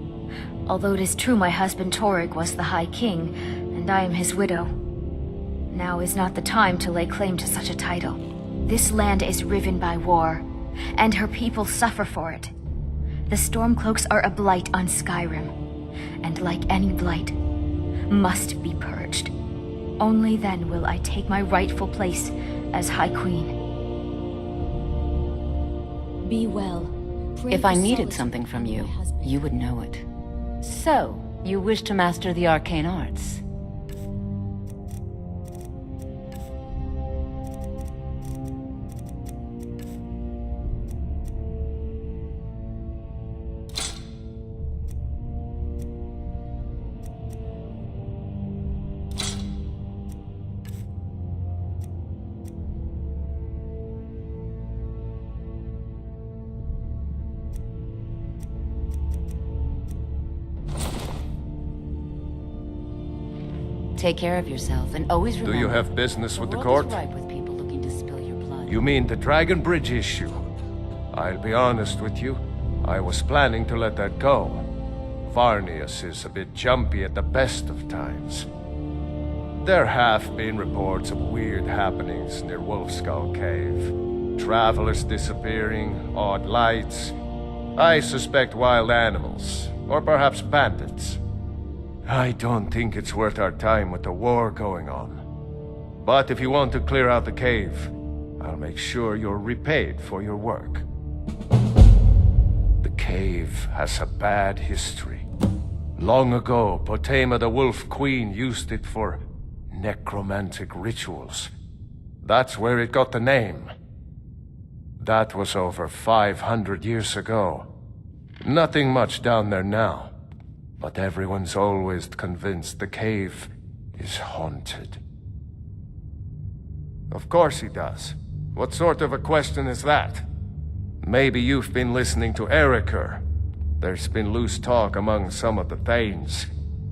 Although it is true my husband Torrig was the High King, and I am his widow. Now is not the time to lay claim to such a title. This land is riven by war, and her people suffer for it. The Stormcloaks are a blight on Skyrim, and like any blight, must be purged. Only then will I take my rightful place as High Queen. Be well. If I needed something from you, you would know it. So, you wish to master the arcane arts? Take care of yourself, and always remember... Do you have business with the world court? is ripe with people looking to spill your blood. You mean the Dragon Bridge issue? I'll be honest with you. I was planning to let that go. Varnius is a bit jumpy at the best of times. There have been reports of weird happenings near Wolfskull Cave. Travelers disappearing, odd lights. I suspect wild animals, or perhaps bandits. I don't think it's worth our time with the war going on. But if you want to clear out the cave, I'll make sure you're repaid for your work. The cave has a bad history. Long ago, Potema the Wolf Queen used it for necromantic rituals. That's where it got the name. That was over 500 years ago. Nothing much down there now. But everyone's always convinced the cave is haunted. Of course he does. What sort of a question is that? Maybe you've been listening to Eriker. There's been loose talk among some of the Thanes,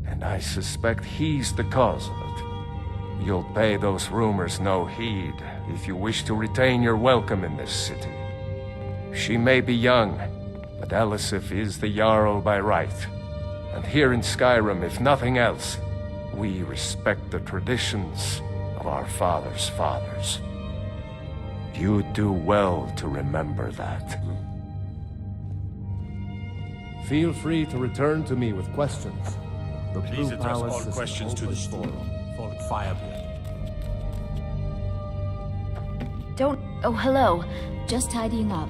and I suspect he's the cause of it. You'll pay those rumors no heed if you wish to retain your welcome in this city. She may be young, but Elisif is the Jarl by right. And here in Skyrim, if nothing else, we respect the traditions of our fathers' fathers. You'd do well to remember that. Feel free to return to me with questions. The Please Blue address Palace all is questions to open the storeroom. For Firebeard. Don't... Oh, hello. Just tidying up.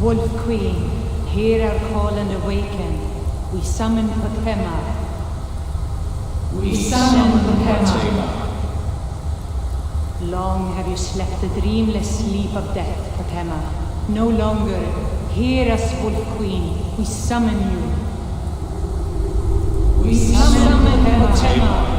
Wolf Queen, hear our call and awaken. We summon Potema. We summon Potema. Long have you slept the dreamless sleep of death, Potema. No longer. Hear us, Wolf Queen. We summon you. We summon Potema.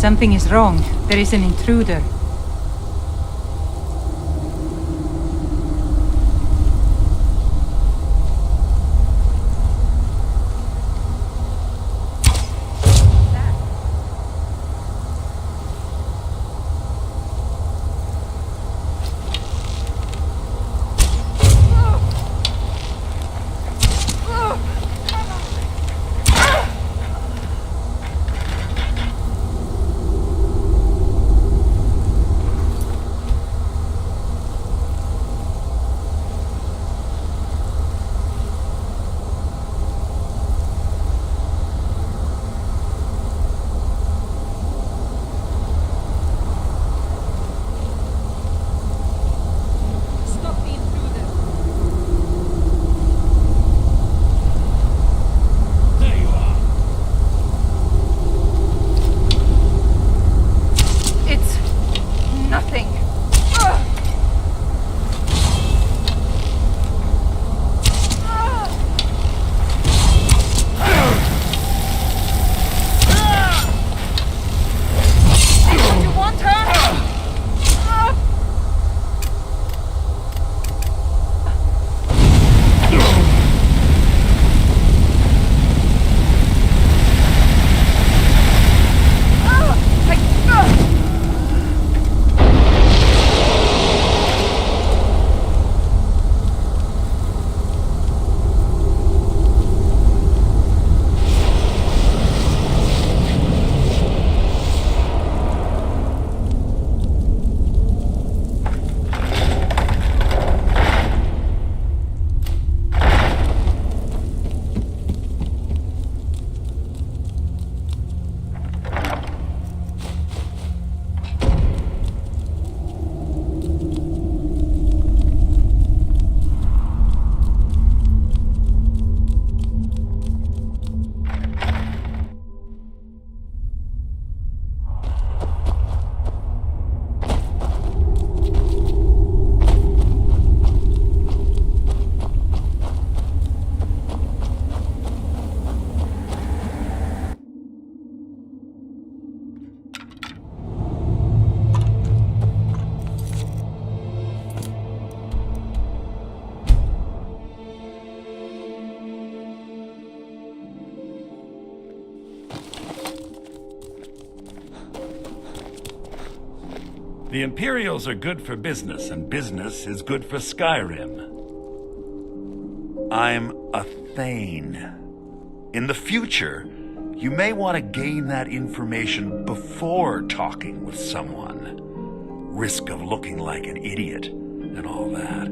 Something is wrong. There is an intruder. The Imperials are good for business, and business is good for Skyrim. I'm a Thane. In the future, you may want to gain that information before talking with someone. Risk of looking like an idiot and all that.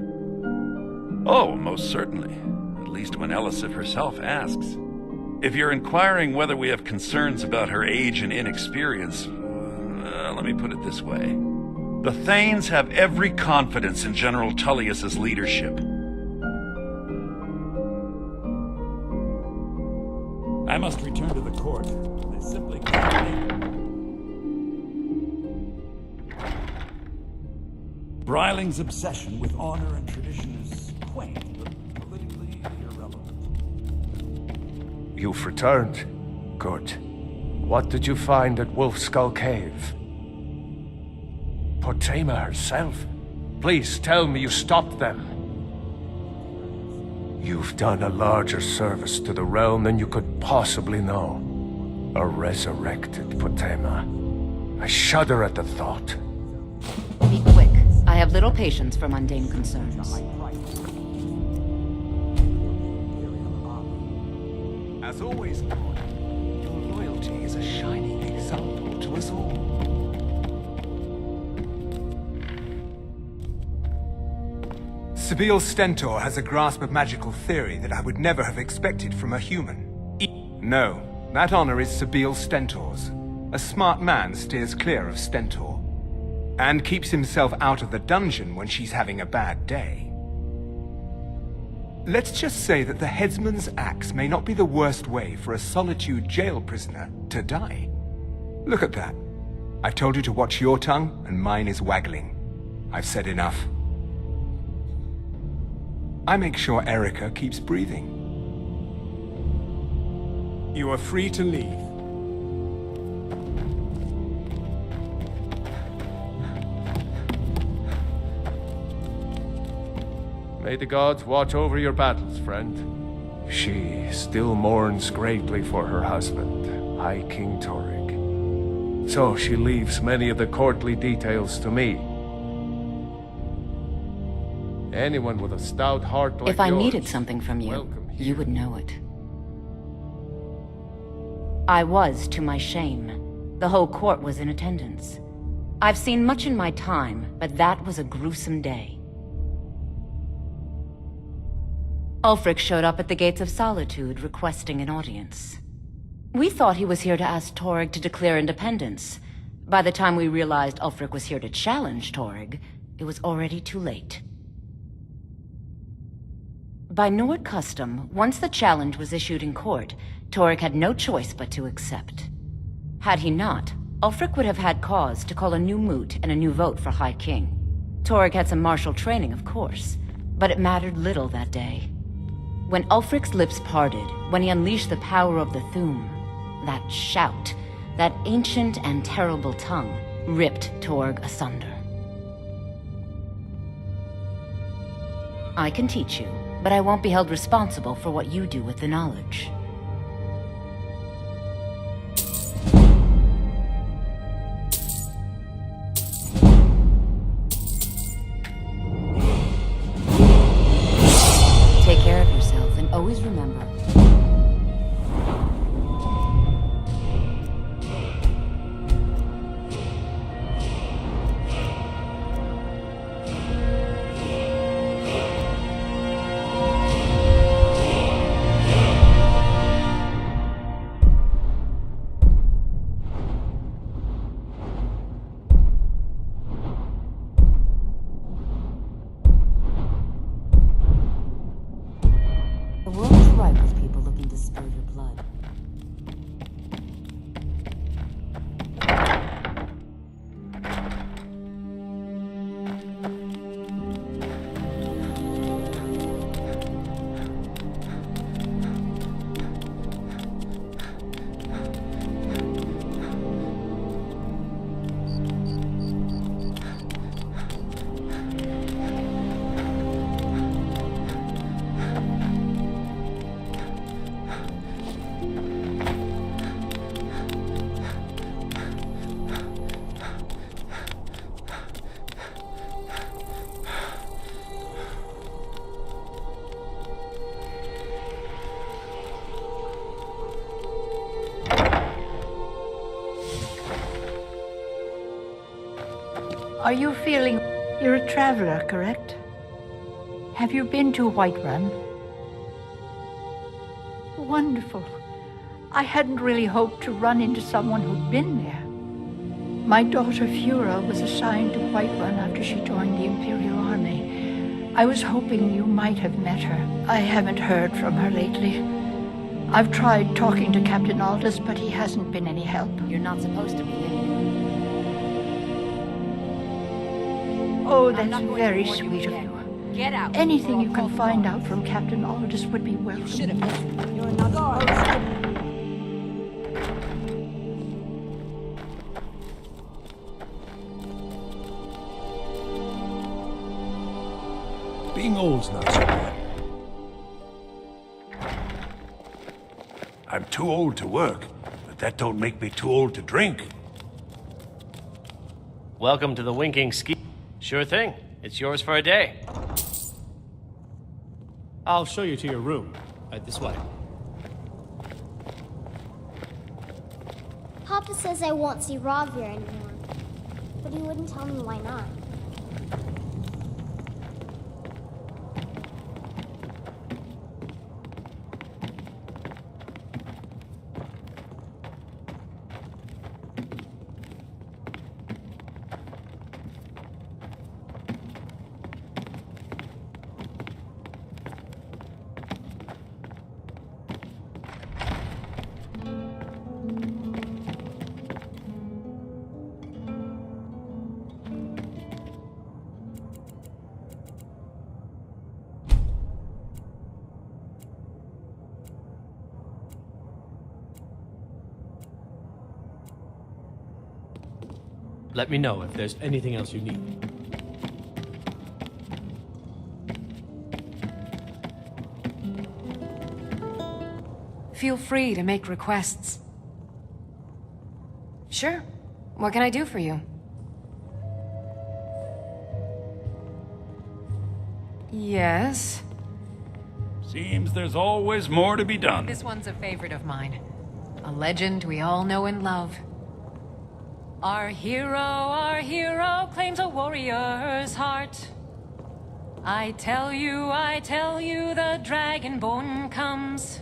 Oh, most certainly. At least when Elisif herself asks. If you're inquiring whether we have concerns about her age and inexperience, let me put it this way. The Thanes have every confidence in General Tullius's leadership. I must return to the court. They simply can't. Bryling's obsession with honor and tradition is quaint, but politically irrelevant. You've returned. Good. What did you find at Wolf Skull Cave? Potema herself? Please tell me you stopped them. You've done a larger service to the realm than you could possibly know. A resurrected Potema. I shudder at the thought. Be quick. I have little patience for mundane concerns. As always, Lord, your loyalty is a shining example to us all. Sabine Stentor has a grasp of magical theory that I would never have expected from a human. No, that honor is Sabine Stentor's. A smart man steers clear of Stentor, and keeps himself out of the dungeon when she's having a bad day. Let's just say that the headsman's axe may not be the worst way for a Solitude jail prisoner to die. Look at that. I've told you to watch your tongue, and mine is waggling. I've said enough. I make sure Erica keeps breathing. You are free to leave. May the gods watch over your battles, friend. She still mourns greatly for her husband, High King Torrig. So she leaves many of the courtly details to me. Anyone with a stout heart like If I yours, needed something from you, you would know it. I was, to my shame. The whole court was in attendance. I've seen much in my time, but that was a gruesome day. Ulfric showed up at the Gates of Solitude requesting an audience. We thought he was here to ask Torrig to declare independence. By the time we realized Ulfric was here to challenge Torrig, it was already too late. By Nord custom, once the challenge was issued in court, Torrig had no choice but to accept. Had he not, Ulfric would have had cause to call a new moot and a new vote for High King. Torrig had some martial training, of course, but it mattered little that day. When Ulfric's lips parted, when he unleashed the power of the Thu'um, that shout, that ancient and terrible tongue, ripped Torg asunder. I can teach you, but I won't be held responsible for what you do with the knowledge. Take care of yourself, and always remember, the world is ripe with people looking to spill your blood. Are you feeling... You're a traveler, correct? Have you been to Whiterun? Wonderful. I hadn't really hoped to run into someone who'd been there. My daughter Fura was assigned to Whiterun after she joined the Imperial Army. I was hoping you might have met her. I haven't heard from her lately. I've tried talking to Captain Aldous, but he hasn't been any help. You're not supposed to be in here. Oh, that's very sweet of you. Get out. Anything you can find out from Captain Aldous would be welcome. You're not supposed to. Being old's not so bad. I'm too old to work, but that don't make me too old to drink. Welcome to the Winking Ski. Sure thing. It's yours for a day. I'll show you to your room. This way. Papa says I won't see Ravir anymore, but he wouldn't tell me why not. Let me know if there's anything else you need. feel free to make requests. Sure. What can I do for you? Yes? Seems there's always more to be done. This one's a favorite of mine. A legend we all know and love. Our hero claims a warrior's heart. I tell you, the Dragonborn comes.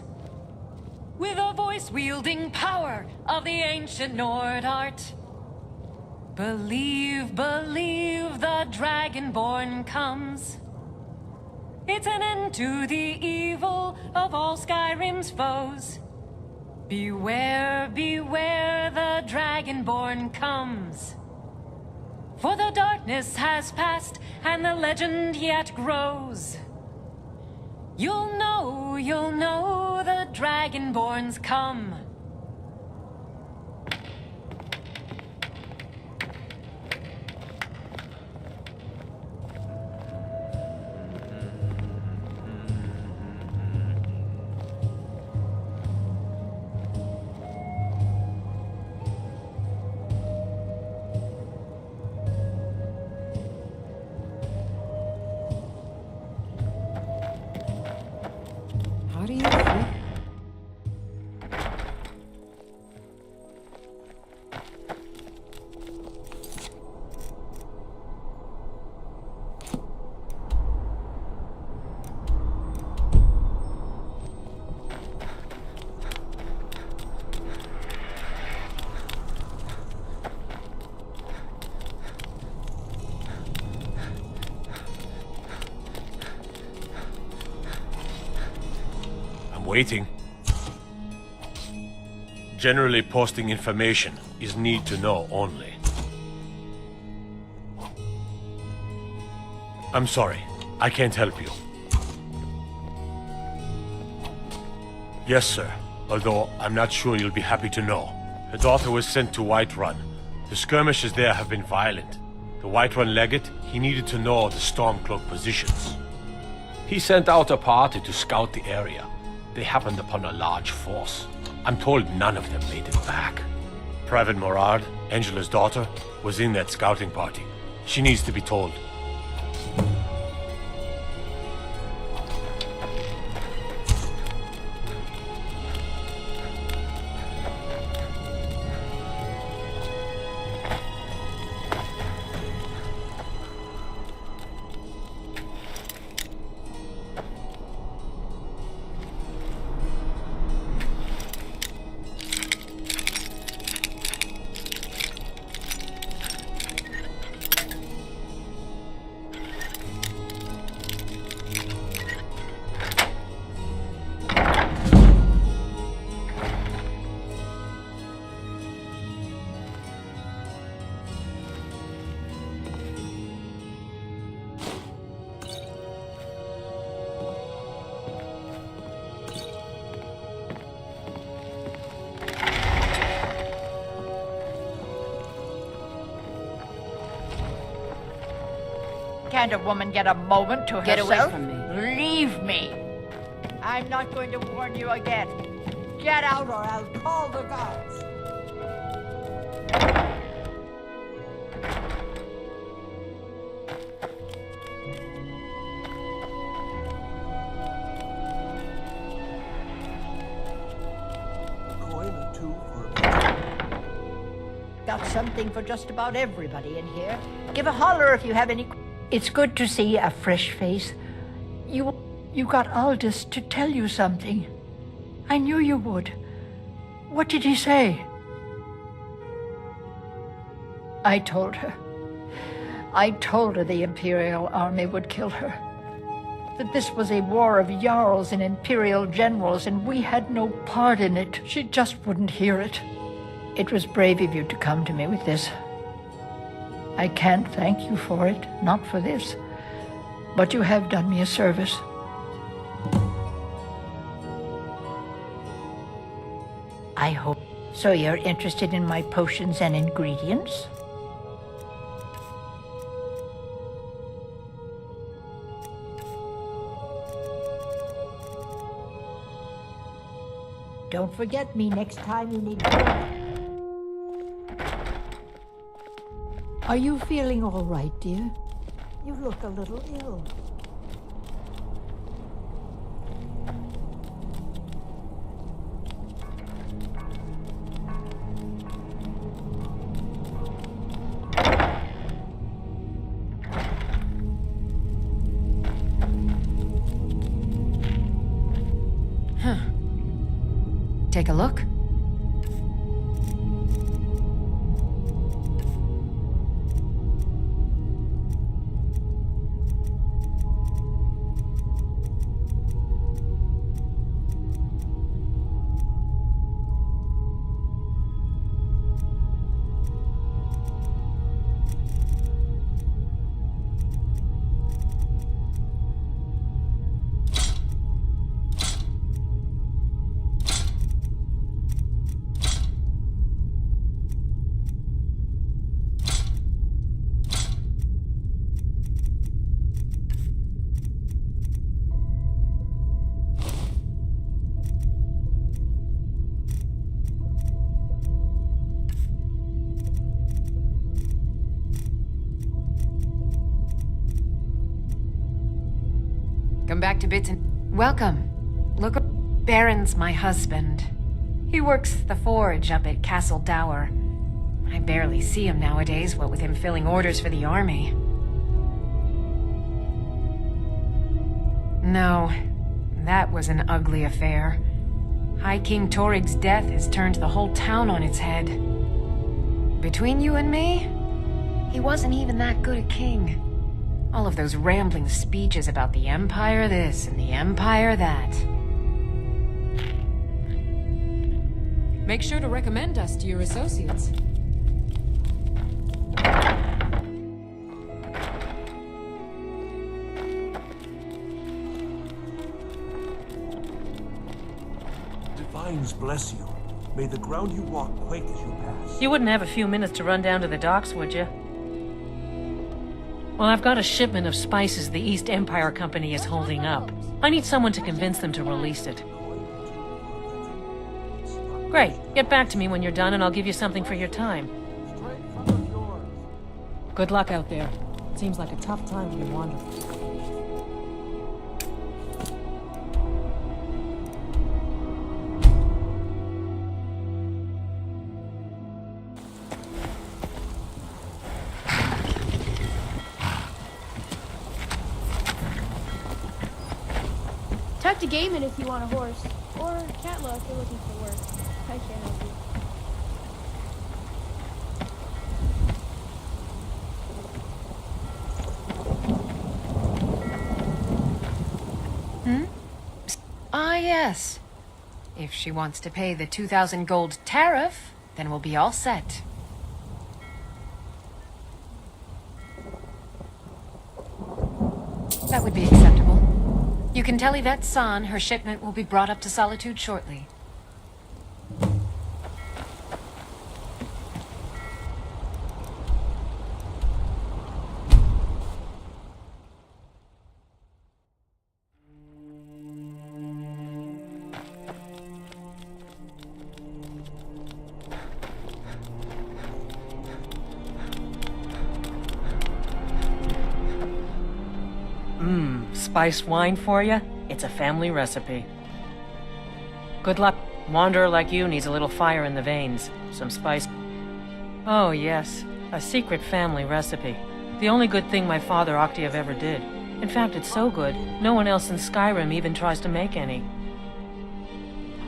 With a voice-wielding power of the ancient Nord art. Believe, the Dragonborn comes. It's an end to the evil of all Skyrim's foes. Beware, the Dragonborn comes. For the darkness has passed, and the legend yet grows. You'll know the Dragonborn's come. How do you feel? Waiting. Generally posting information is need to know only. I'm sorry, I can't help you. Yes, sir, although I'm not sure you'll be happy to know. Her daughter was sent to Whiterun. The skirmishes there have been violent. The Whiterun legate, he needed to know the Stormcloak positions. He sent out a party to scout the area. They happened upon a large force. I'm told none of them made it back. Private Morard, Angela's daughter, was in that scouting party. She needs to be told. Can't a woman get a moment to Get herself? away from me. Leave me. I'm not going to warn you again. Get out or I'll call the guards. Got something for just about everybody in here. Give a holler if you have any. It's good to see a fresh face. You got Aldous to tell you something. I knew you would. What did he say? I told her. I told her the Imperial Army would kill her. That this was a war of Jarls and Imperial generals, and we had no part in it. She just wouldn't hear it. It was brave of you to come to me with this. I can't thank you for it, not for this. But you have done me a service. I hope. So you're interested in my potions and ingredients? Don't forget me next time you need help. Are you feeling all right, dear? You look a little ill. Take a look. Come back to bits and... Welcome. Look, Baron's my husband. He works the forge up at Castle Dower. I barely see him nowadays, what with him filling orders for the army. No, that was an ugly affair. High King Torig's death has turned the whole town on its head. Between you and me, he wasn't even that good a king. All of those rambling speeches about the Empire this and the Empire that. Make sure to recommend us to your associates. Divines bless you. May the ground you walk quake as you pass. You wouldn't have a few minutes to run down to the docks, would you? Well, I've got a shipment of spices the East Empire Company is holding up. I need someone to convince them to release it. Great. Get back to me when you're done and I'll give you something for your time. Good luck out there. Seems like a tough time to be wandering. Talk to Gaiman if you want a horse. Or Catla if you're looking for work. I can't help you. Ah, yes. If she wants to pay the 2,000 gold tariff, then we'll be all set. That would be acceptable. You can tell Yvette San her shipment will be brought up to Solitude shortly. Spiced wine for you? It's a family recipe. Good luck. Wanderer like you needs a little fire in the veins. Some spice. Oh, yes. A secret family recipe. The only good thing my father Octave ever did. In fact, it's so good, no one else in Skyrim even tries to make any.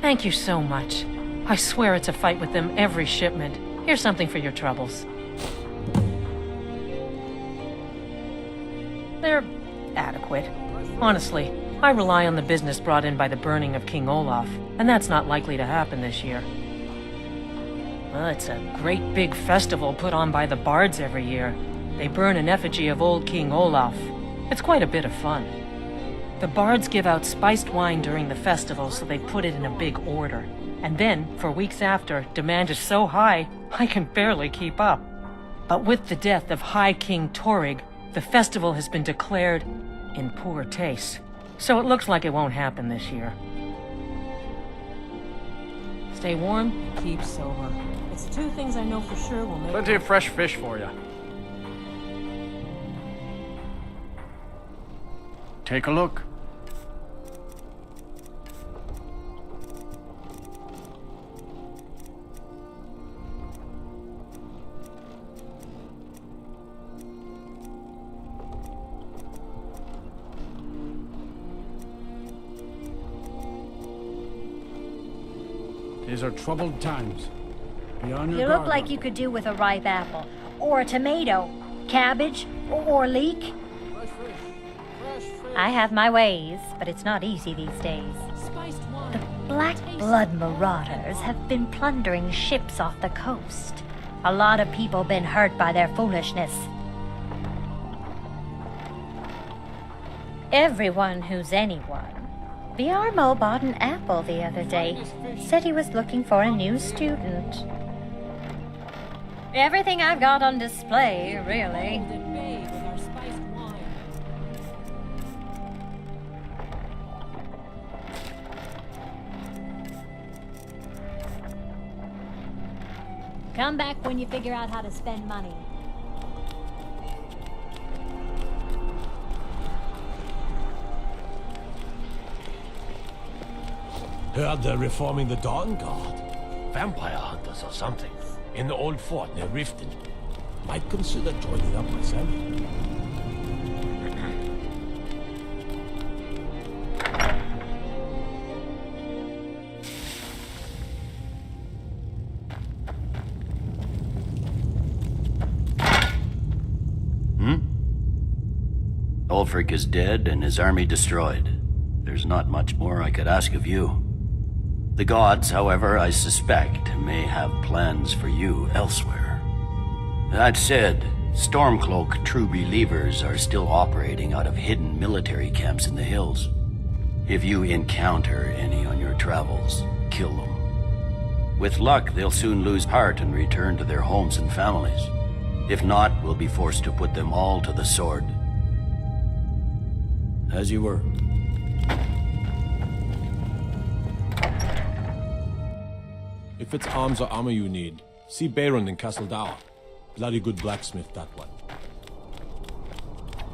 Thank you so much. I swear it's a fight with them every shipment. Here's something for your troubles. They're adequate. Honestly, I rely on the business brought in by the burning of King Olaf, and that's not likely to happen this year. Well, it's a great big festival put on by the bards every year. They burn an effigy of old King Olaf. It's quite a bit of fun. The bards give out spiced wine during the festival, so they put it in a big order. And then, for weeks after, demand is so high, I can barely keep up. But with the death of High King Torig, the festival has been declared in poor taste. So it looks like it won't happen this year. stay warm and keep sober. It's two things I know for sure will make... Plenty of fresh fish for you. Take a look. These are troubled times. Be on your You guard. look like you could do with a ripe apple, or a tomato, cabbage, or leek. I have my ways, but it's not easy these days. The Black Blood Marauders have been plundering ships off the coast. A lot of people been hurt by their foolishness. Everyone who's anyone. Viarmo bought an apple the other day. Said he was looking for a new student. Everything I've got on display, really. Come back when you figure out how to spend money. Heard they're reforming the Dawn Guard. Vampire hunters or something. In the old fort near Riften. Might consider joining up myself. Ulfric is dead and his army destroyed. There's not much more I could ask of you. The gods, however, I suspect, may have plans for you elsewhere. That said, Stormcloak true believers are still operating out of hidden military camps in the hills. If you encounter any on your travels, kill them. With luck, they'll soon lose heart and return to their homes and families. If not, we'll be forced to put them all to the sword. As you were. If it's arms or armor you need, see Baron in Castle Dower. Bloody good blacksmith, that one.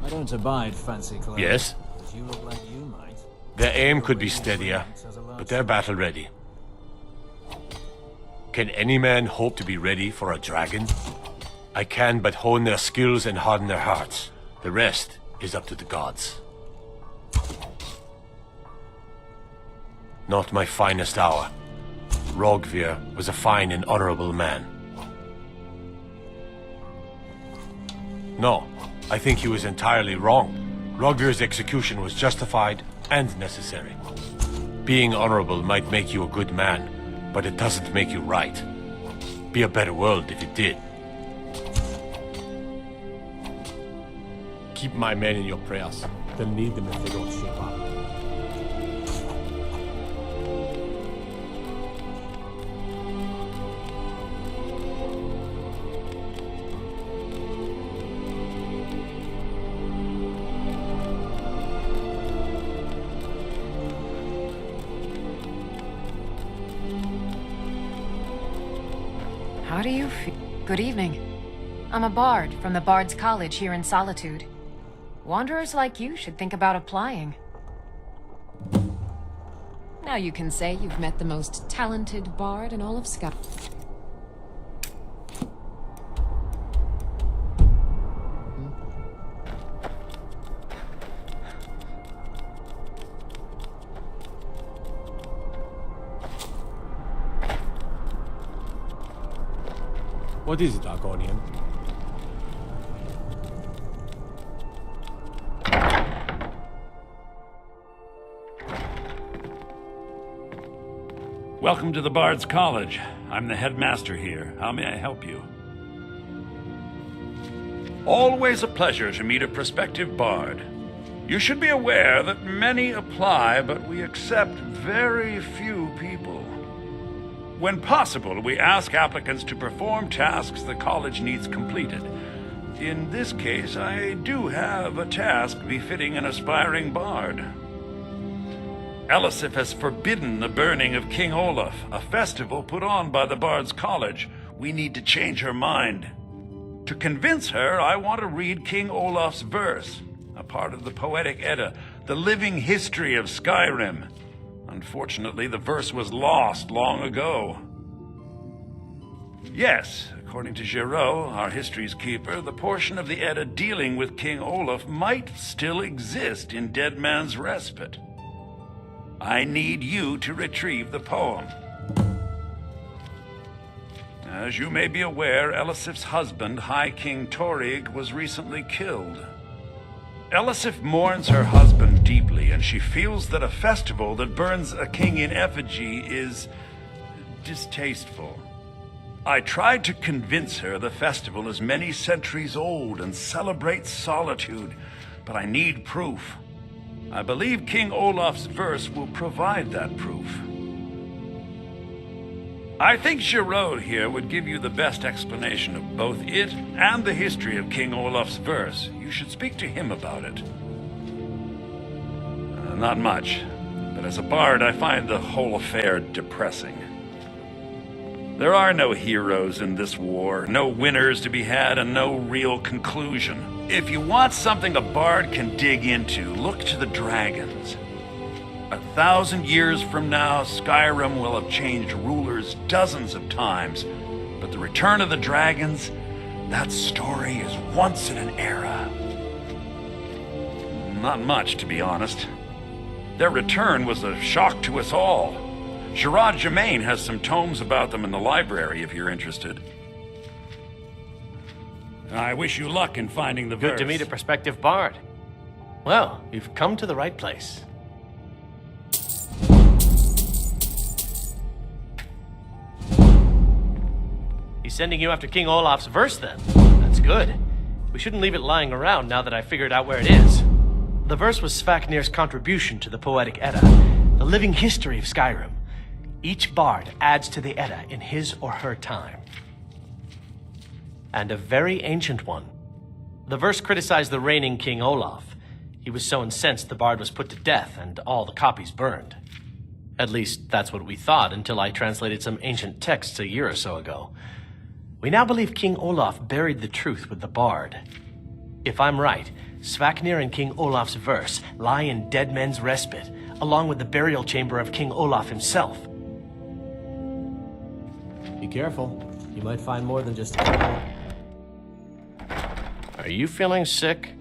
I don't abide fancy clothes. Yes? But you look like you might. Their aim could be steadier, but they're battle ready. Can any man hope to be ready for a dragon? I can but hone their skills and harden their hearts. The rest is up to the gods. Not my finest hour. Rogvir was a fine and honorable man. No, I think he was entirely wrong. Rogvir's execution was justified and necessary. Being honorable might make you a good man, but it doesn't make you right. Be a better world if it did. Keep my men in your prayers. They'll need them if they don't shape up. How do you feel? Good evening. I'm a bard from the Bard's College here in Solitude. Wanderers like you should think about applying. Now you can say you've met the most talented bard in all of Skyrim. What is it, Argonian? Welcome to the Bard's College. I'm the headmaster here. How may I help you? Always a pleasure to meet a prospective bard. You should be aware that many apply, but we accept very few people. When possible, we ask applicants to perform tasks the college needs completed. In this case, I do have a task befitting an aspiring bard. Elisif has forbidden the burning of King Olaf, a festival put on by the Bard's College. We need to change her mind. To convince her, I want to read King Olaf's verse, a part of the Poetic Edda, the living history of Skyrim. Unfortunately, the verse was lost long ago. Yes, according to Giraud, our history's keeper, the portion of the Edda dealing with King Olaf might still exist in Dead Man's Respite. I need you to retrieve the poem. As you may be aware, Elisif's husband, High King Torig, was recently killed. Elisif mourns her husband deeply, and she feels that a festival that burns a king in effigy is distasteful. I tried to convince her the festival is many centuries old and celebrates solitude, but I need proof. I believe King Olaf's verse will provide that proof. I think Giraud here would give you the best explanation of both it and the history of King Olaf's verse. You should speak to him about it. Not much, but as a bard I find the whole affair depressing. There are no heroes in this war, no winners to be had, and no real conclusion. If you want something a bard can dig into, look to the dragons. 1,000 years from now, Skyrim will have changed rulers dozens of times, but the return of the dragons, that story is once in an era. Not much, to be honest. Their return was a shock to us all. Gerard Germain has some tomes about them in the library, if you're interested. I wish you luck in finding the verse. Good to meet a prospective bard. Well, you've come to the right place. He's sending you after King Olaf's verse, then. That's good. We shouldn't leave it lying around now that I figured out where it is. The verse was Svafnir's contribution to the Poetic Edda, the living history of Skyrim. Each bard adds to the Edda in his or her time. And a very ancient one. The verse criticized the reigning King Olaf. He was so incensed the bard was put to death and all the copies burned. At least, that's what we thought until I translated some ancient texts a year or so ago. We now believe King Olaf buried the truth with the bard. If I'm right, Svafnir and King Olaf's verse lie in Dead Men's Respite, along with the burial chamber of King Olaf himself. Be careful. You might find more than just... Are you feeling sick?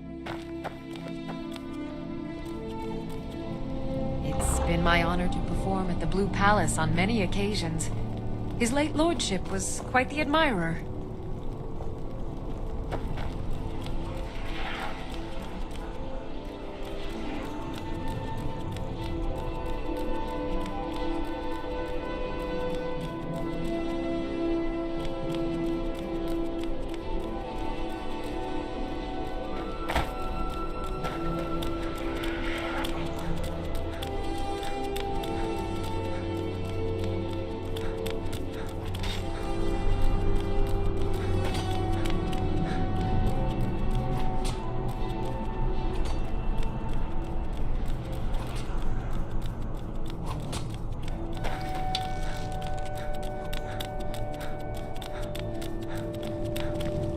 It's been my honor to perform at the Blue Palace on many occasions. His late lordship was quite the admirer.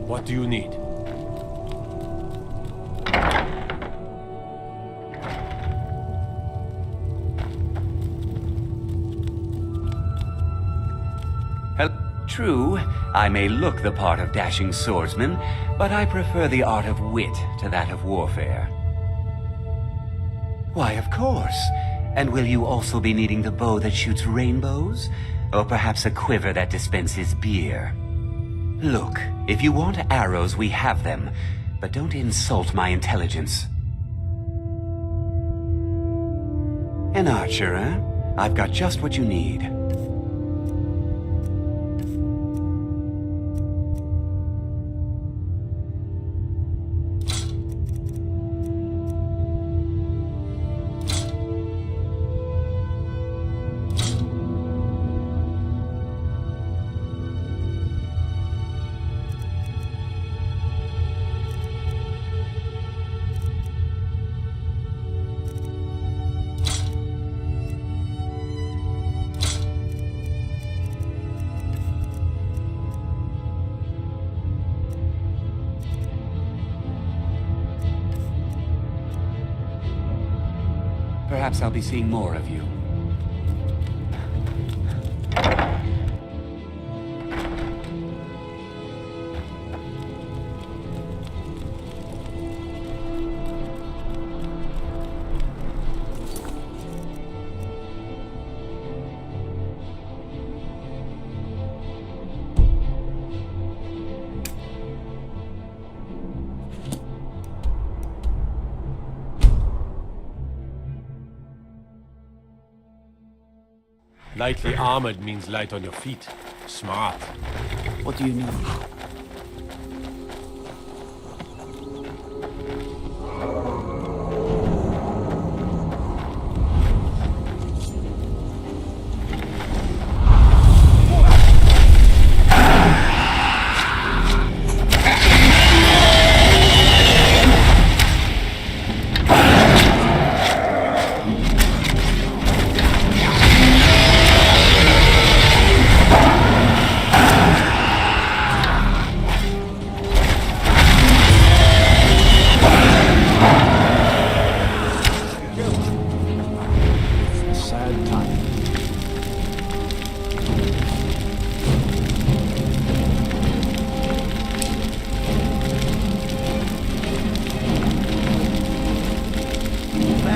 What do you need? True, I may look the part of dashing swordsman, but I prefer the art of wit to that of warfare. Why, of course. And will you also be needing the bow that shoots rainbows? Or perhaps a quiver that dispenses beer? Look, if you want arrows, we have them, but don't insult my intelligence. An archer, eh? I've got just what you need. Perhaps I'll be seeing more of you. Lightly armored means light on your feet. Smart. What do you mean?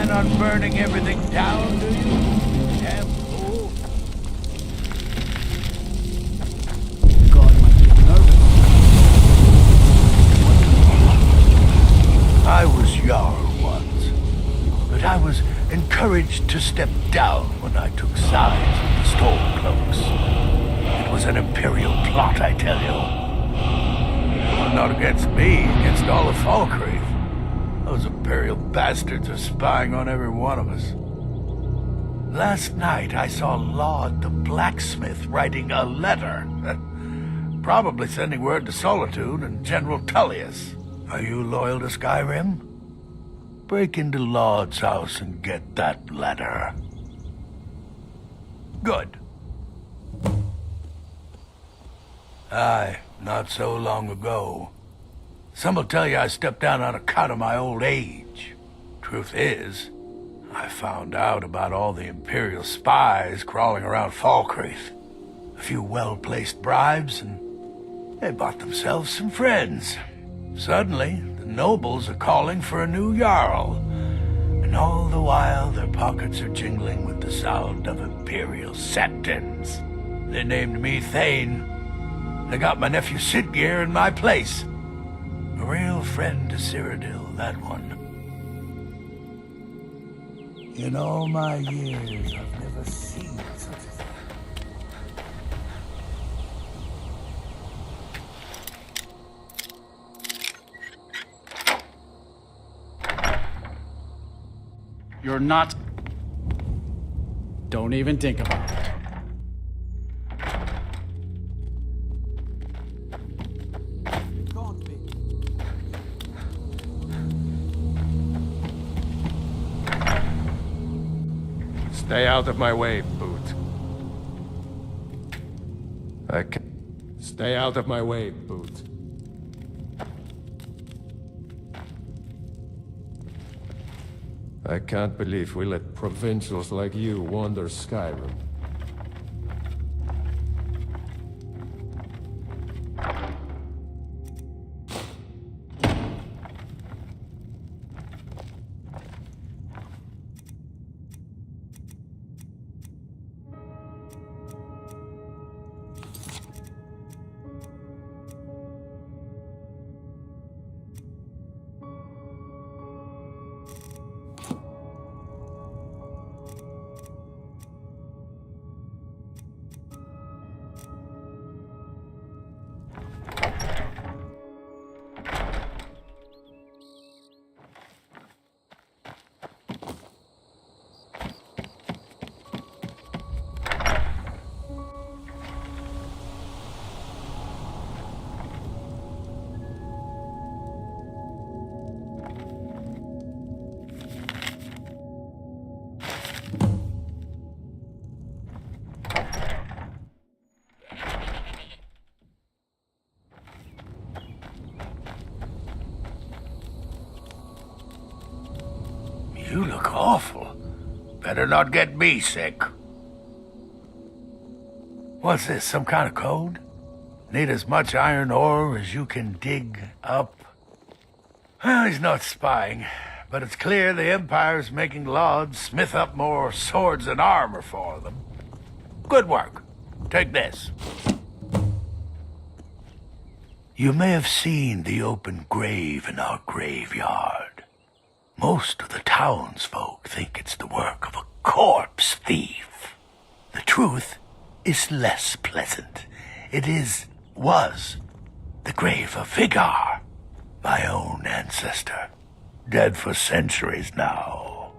On burning everything down, do you? Damn fool. God might get nervous. I was Jarl once, but I was encouraged to step down when I took sides with the Stormcloaks. It was an Imperial plot, I tell you. Well, not against me, against all of Falkreath. Those Imperial bastards are spying on every one of us. Last night I saw Laud the blacksmith writing a letter. Probably sending word to Solitude and General Tullius. Are you loyal to Skyrim? Break into Laud's house and get that letter. Good. Aye, not so long ago. Some will tell you I stepped down on account of my old age. Truth is, I found out about all the Imperial spies crawling around Falkreath. A few well-placed bribes, and they bought themselves some friends. Suddenly, the nobles are calling for a new Jarl. And all the while, their pockets are jingling with the sound of Imperial septons. They named me Thane. They got my nephew Siggeir in my place. A real friend to Cyrodiil, that one. In all my years, I've never seen such a thing. You're not... Don't even think about it. Stay out of my way, Boot. I can... Stay out of my way, Boot. I can't believe we let provincials like you wander Skyrim. You look awful. Better not get me sick. What's this, some kind of code? Need as much iron ore as you can dig up? Well, he's not spying, but it's clear the Empire's making Lauds smith up more swords and armor for them. Good work. Take this. You may have seen the open grave in our graveyard. Most of the townsfolk think it's the work of a corpse thief. The truth is less pleasant. It was the grave of Vigar, my own ancestor, dead for centuries now.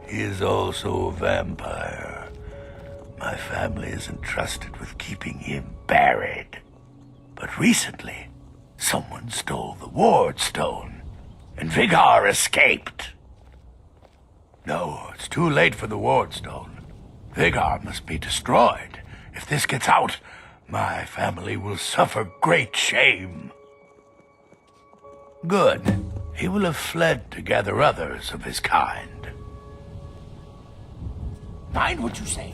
He is also a vampire. My family is entrusted with keeping him buried. But recently, someone stole the ward stone, and Vigar escaped. No, it's too late for the ward stone. Vigar must be destroyed. If this gets out, my family will suffer great shame. Good. He will have fled to gather others of his kind. Mind what you say.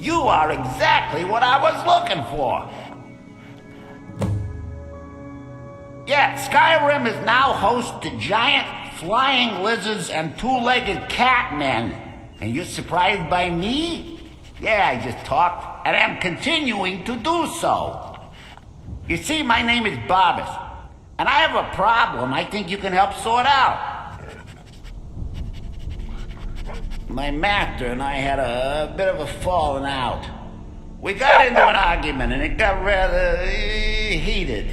You are exactly what I was looking for. Yeah, Skyrim is now host to giant flying lizards and two-legged catmen. And you're surprised by me? Yeah, I just talked, and I'm continuing to do so. You see, my name is Barbas, and I have a problem I think you can help sort out. My master and I had a bit of a falling out. We got into an argument and it got rather heated.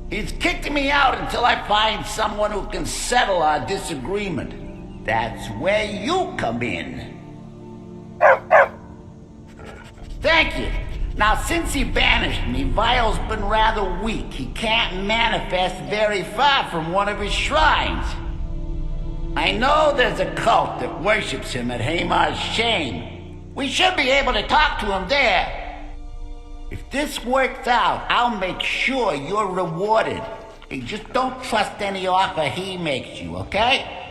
He's kicking me out until I find someone who can settle our disagreement. That's where you come in. Thank you. Now, since he banished me, Vile's been rather weak. He can't manifest very far from one of his shrines. I know there's a cult that worships him at Hamar's Shame. We should be able to talk to him there. If this works out, I'll make sure you're rewarded. Hey, just don't trust any offer he makes you, okay?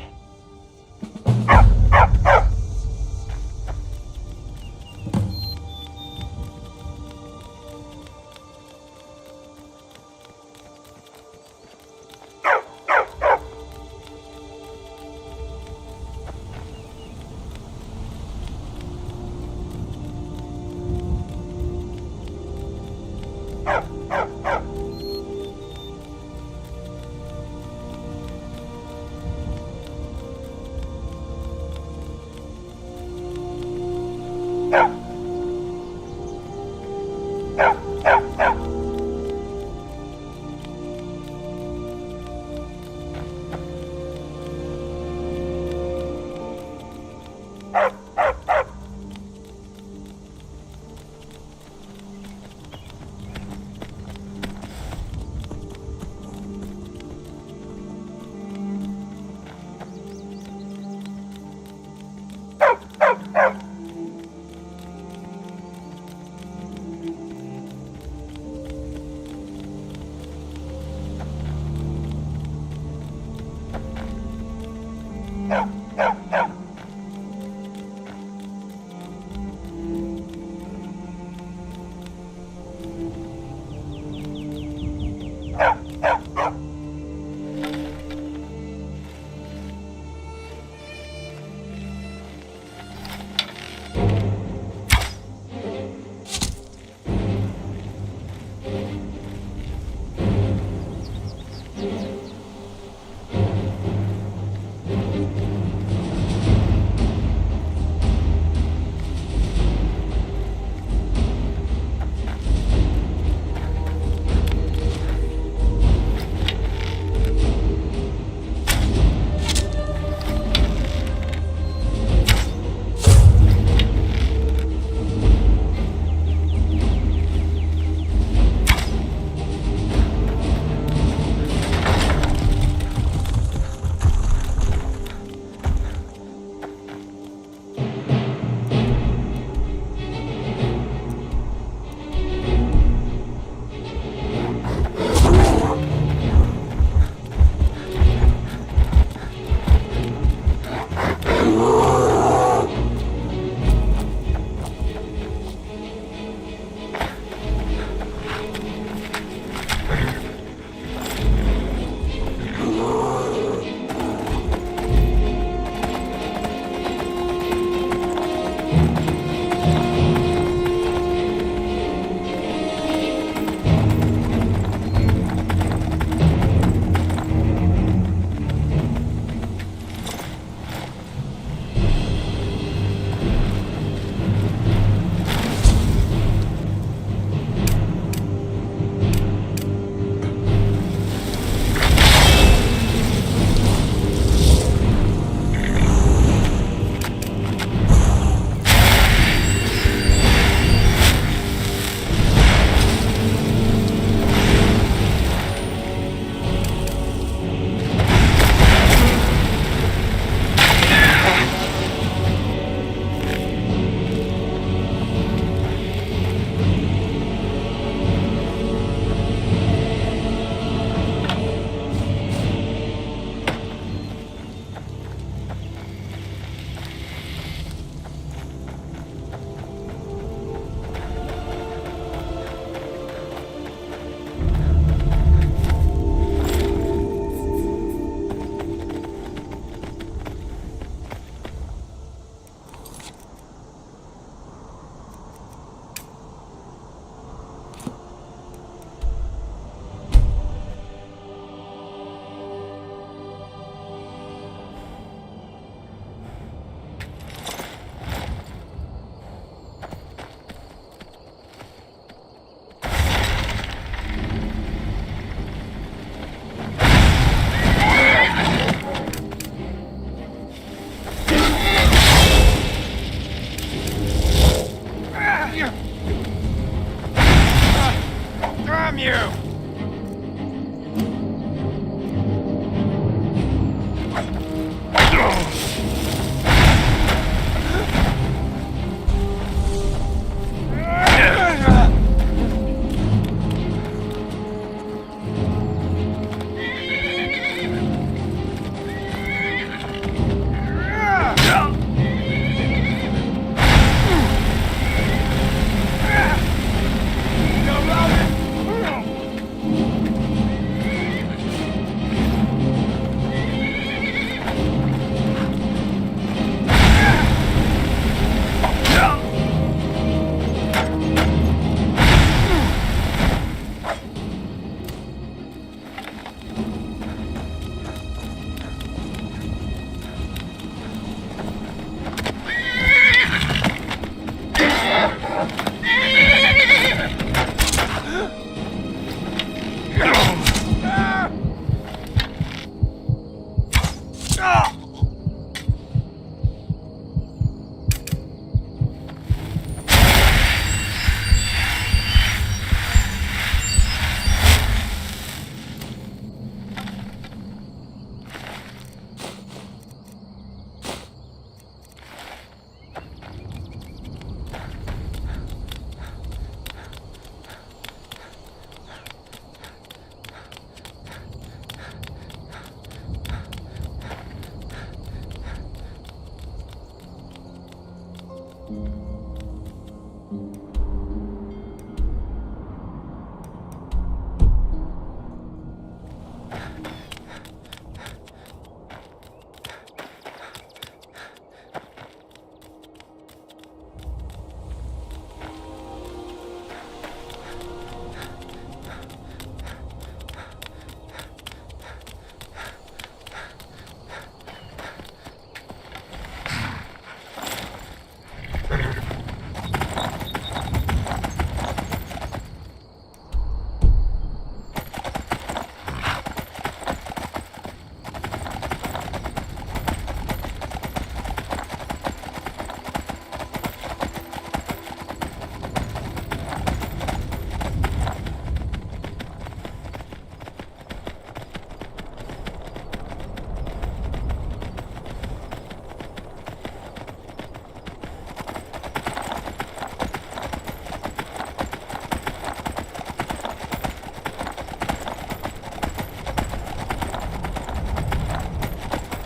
Damn you!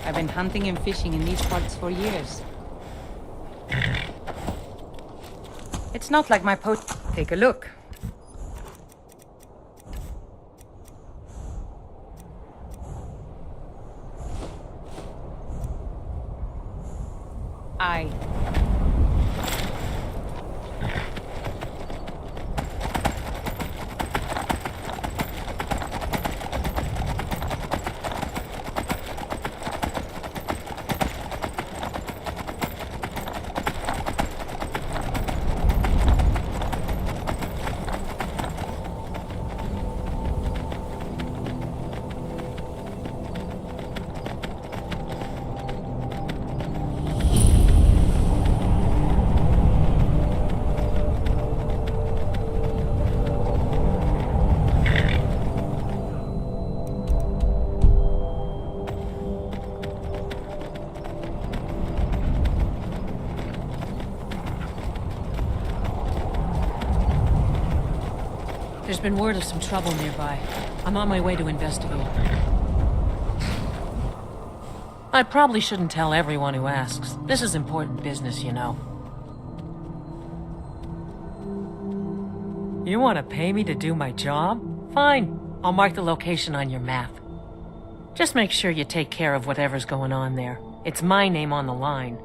I've been hunting and fishing in these parts for years. It's not like my Take a look. There's been word of some trouble nearby. I'm on my way to investigate. I probably shouldn't tell everyone who asks. This is important business, you know. You want to pay me to do my job? Fine. I'll mark the location on your map. Just make sure you take care of whatever's going on there. It's my name on the line.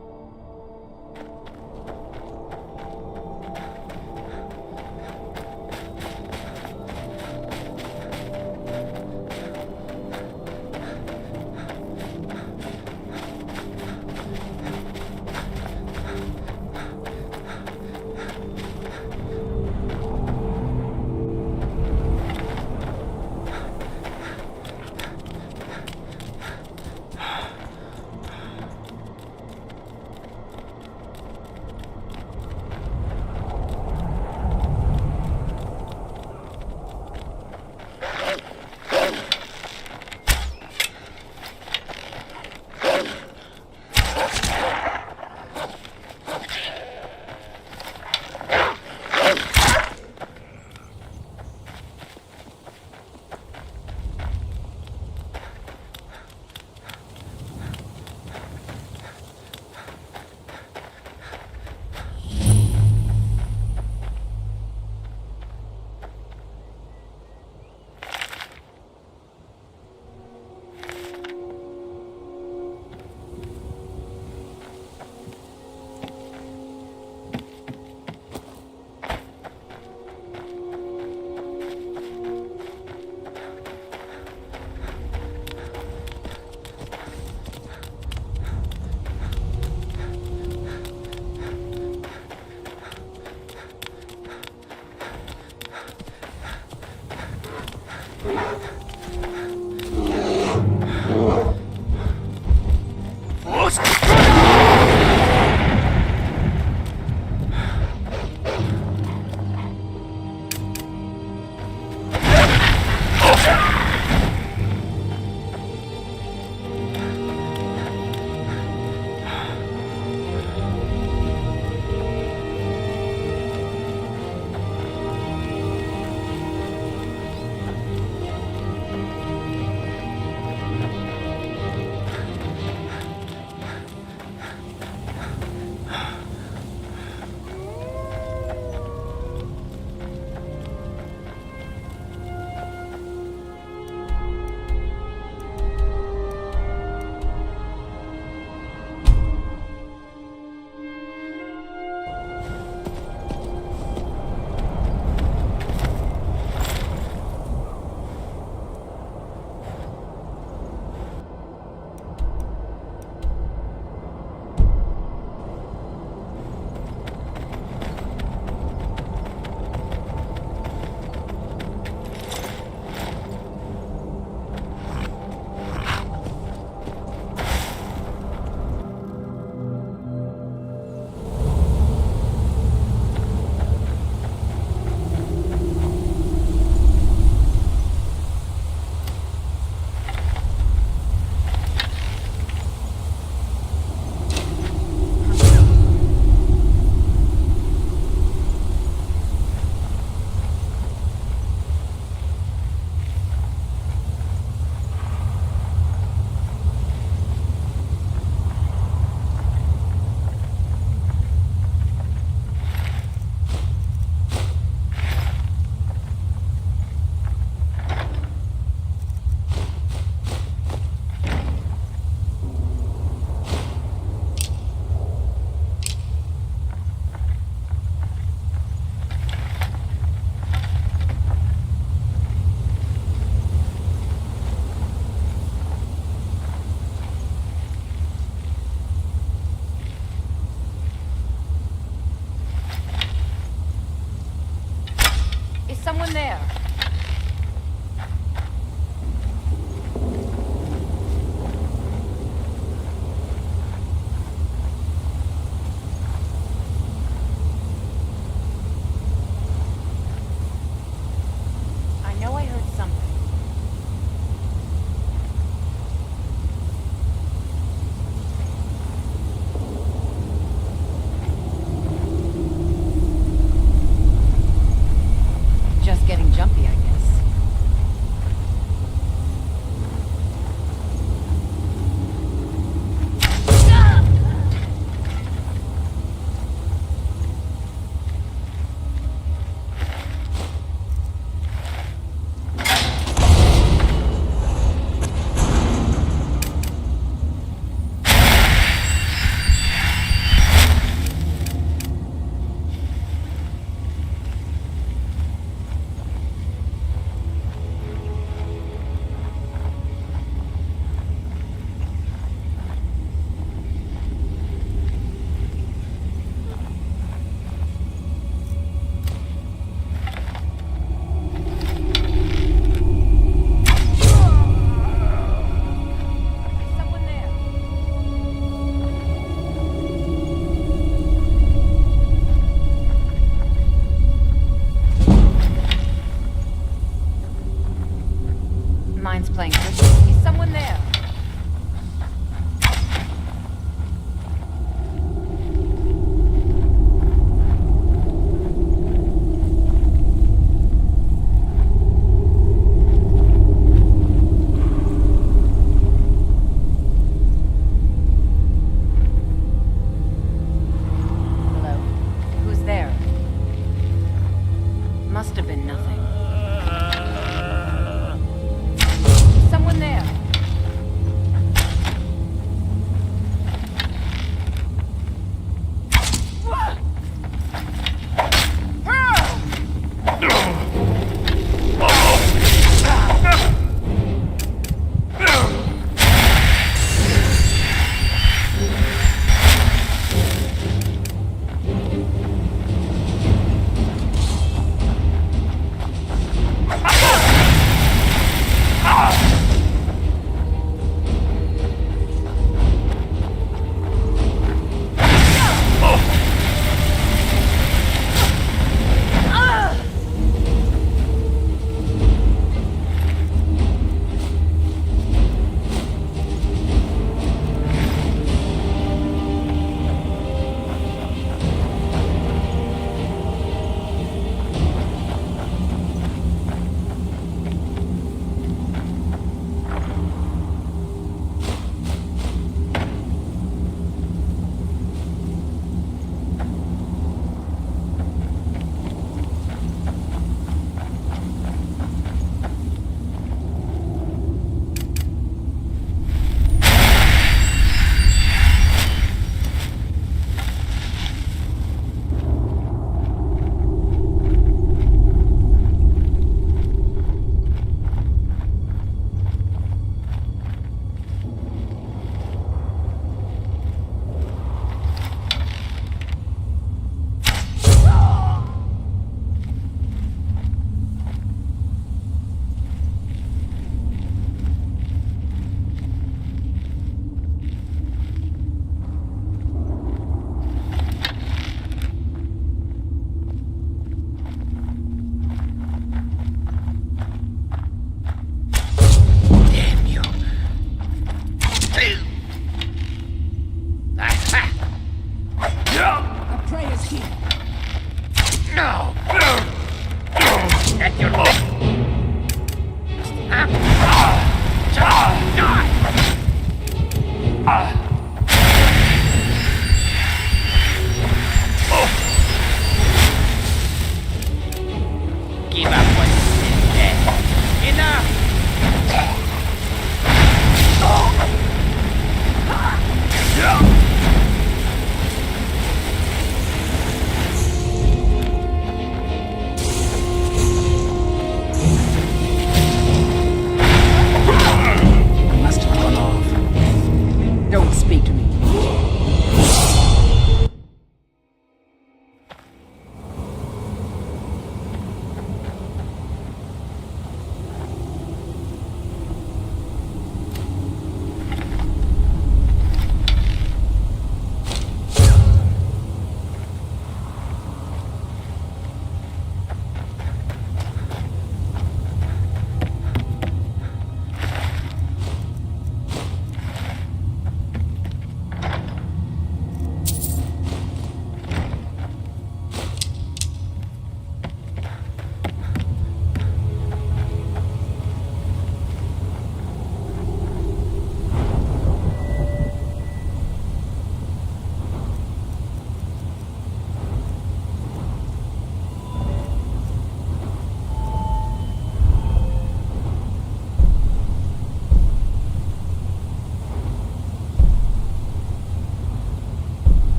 Someone there. I know I heard something. Just getting jumpy, I guess. Mine's playing Christmas. Is someone there? Hello? Who's there? Must have been nothing. Someone there.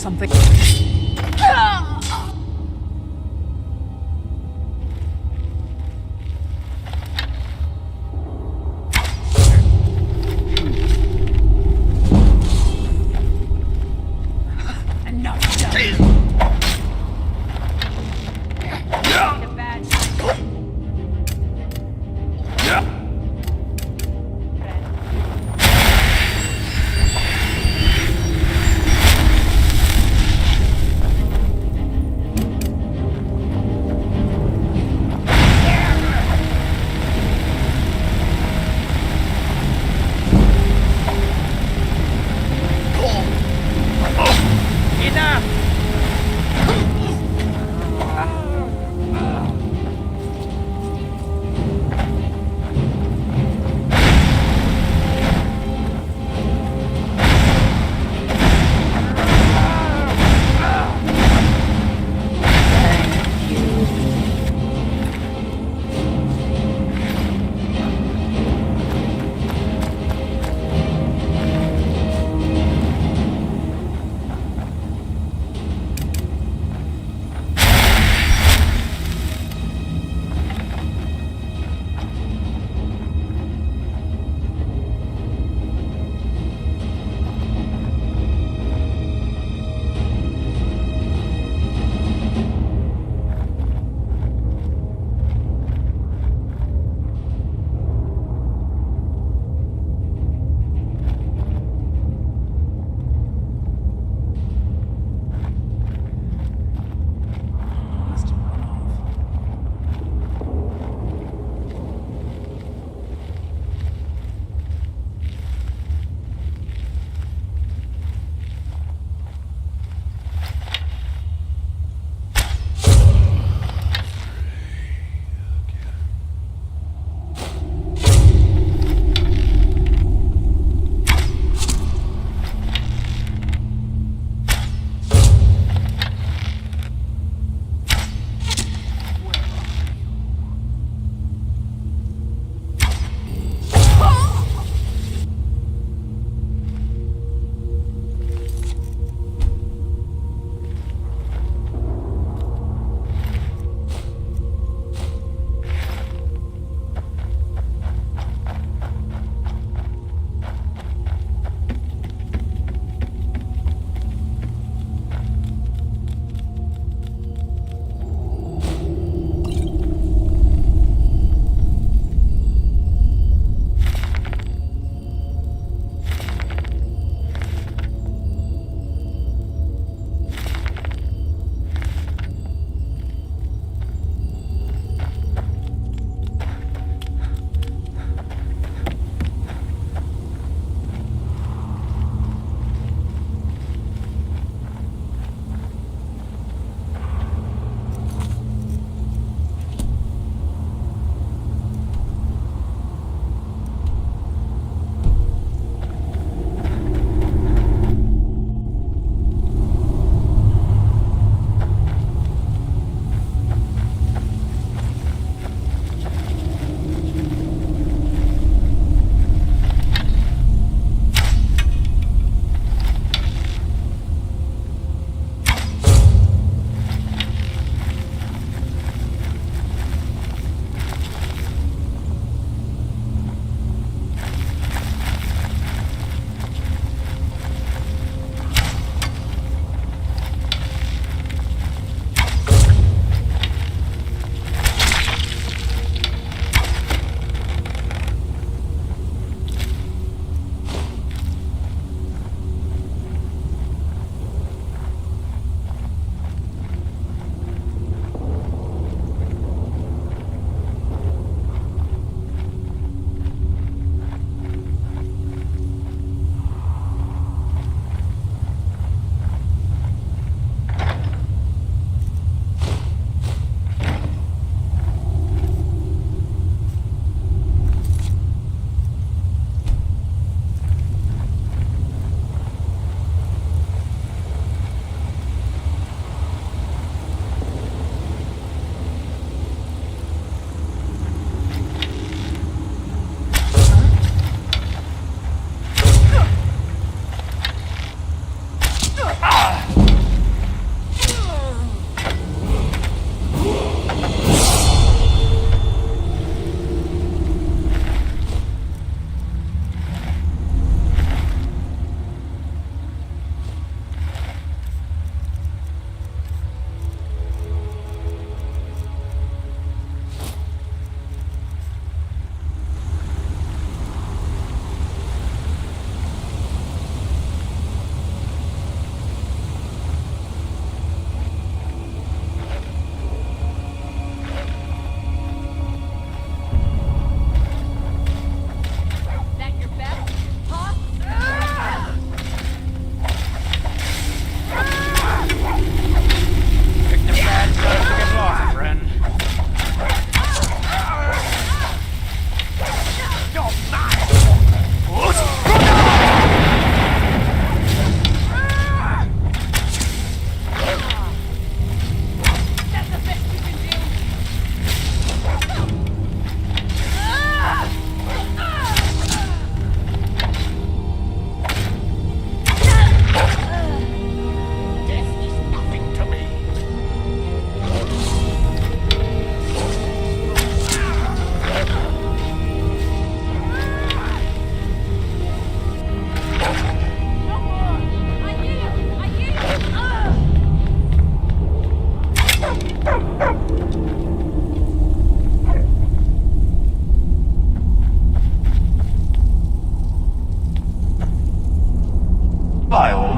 Something.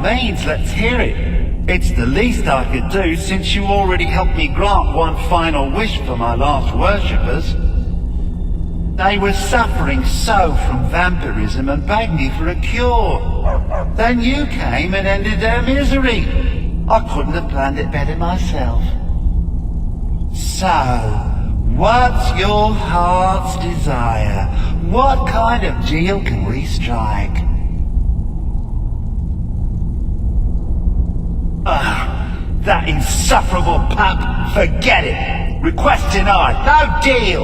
means, let's hear it. It's the least I could do, since you already helped me grant one final wish for my last worshippers. They were suffering so from vampirism and begged me for a cure. Then you came and ended their misery. I couldn't have planned it better myself. So, what's your heart's desire? What kind of deal can we strike? That insufferable pup! Forget it! Request denied! No deal!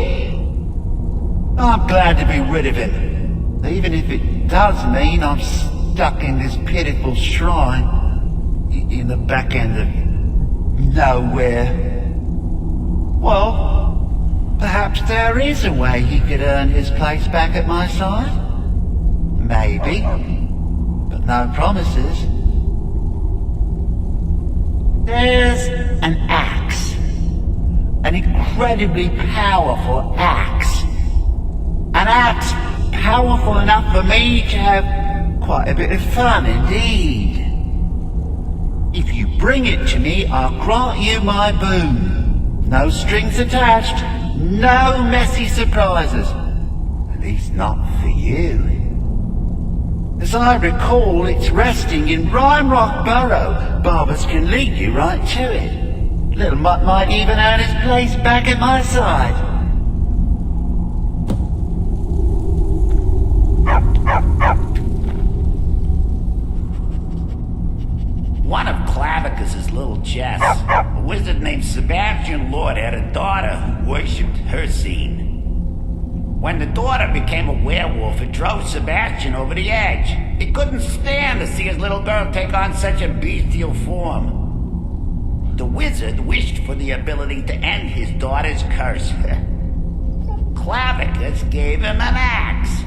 I'm glad to be rid of him, even if it does mean I'm stuck in this pitiful shrine in the back end of nowhere. Well, perhaps there is a way he could earn his place back at my side? Maybe, but no promises. There's an axe. An incredibly powerful axe. An axe powerful enough for me to have quite a bit of fun indeed. If you bring it to me, I'll grant you my boon. No strings attached, no messy surprises. At least not for you. As I recall, it's resting in Rime Rock Burrow. Barbers can lead you right to it. Little Mutt might even earn his place back at my side. One of Clavicus's little jests, a wizard named Sebastian Lord, had a daughter who worshipped her scene. When the daughter became a werewolf, it drove Sebastian over the edge. He couldn't stand to see his little girl take on such a bestial form. The wizard wished for the ability to end his daughter's curse. Clavicus gave him an axe.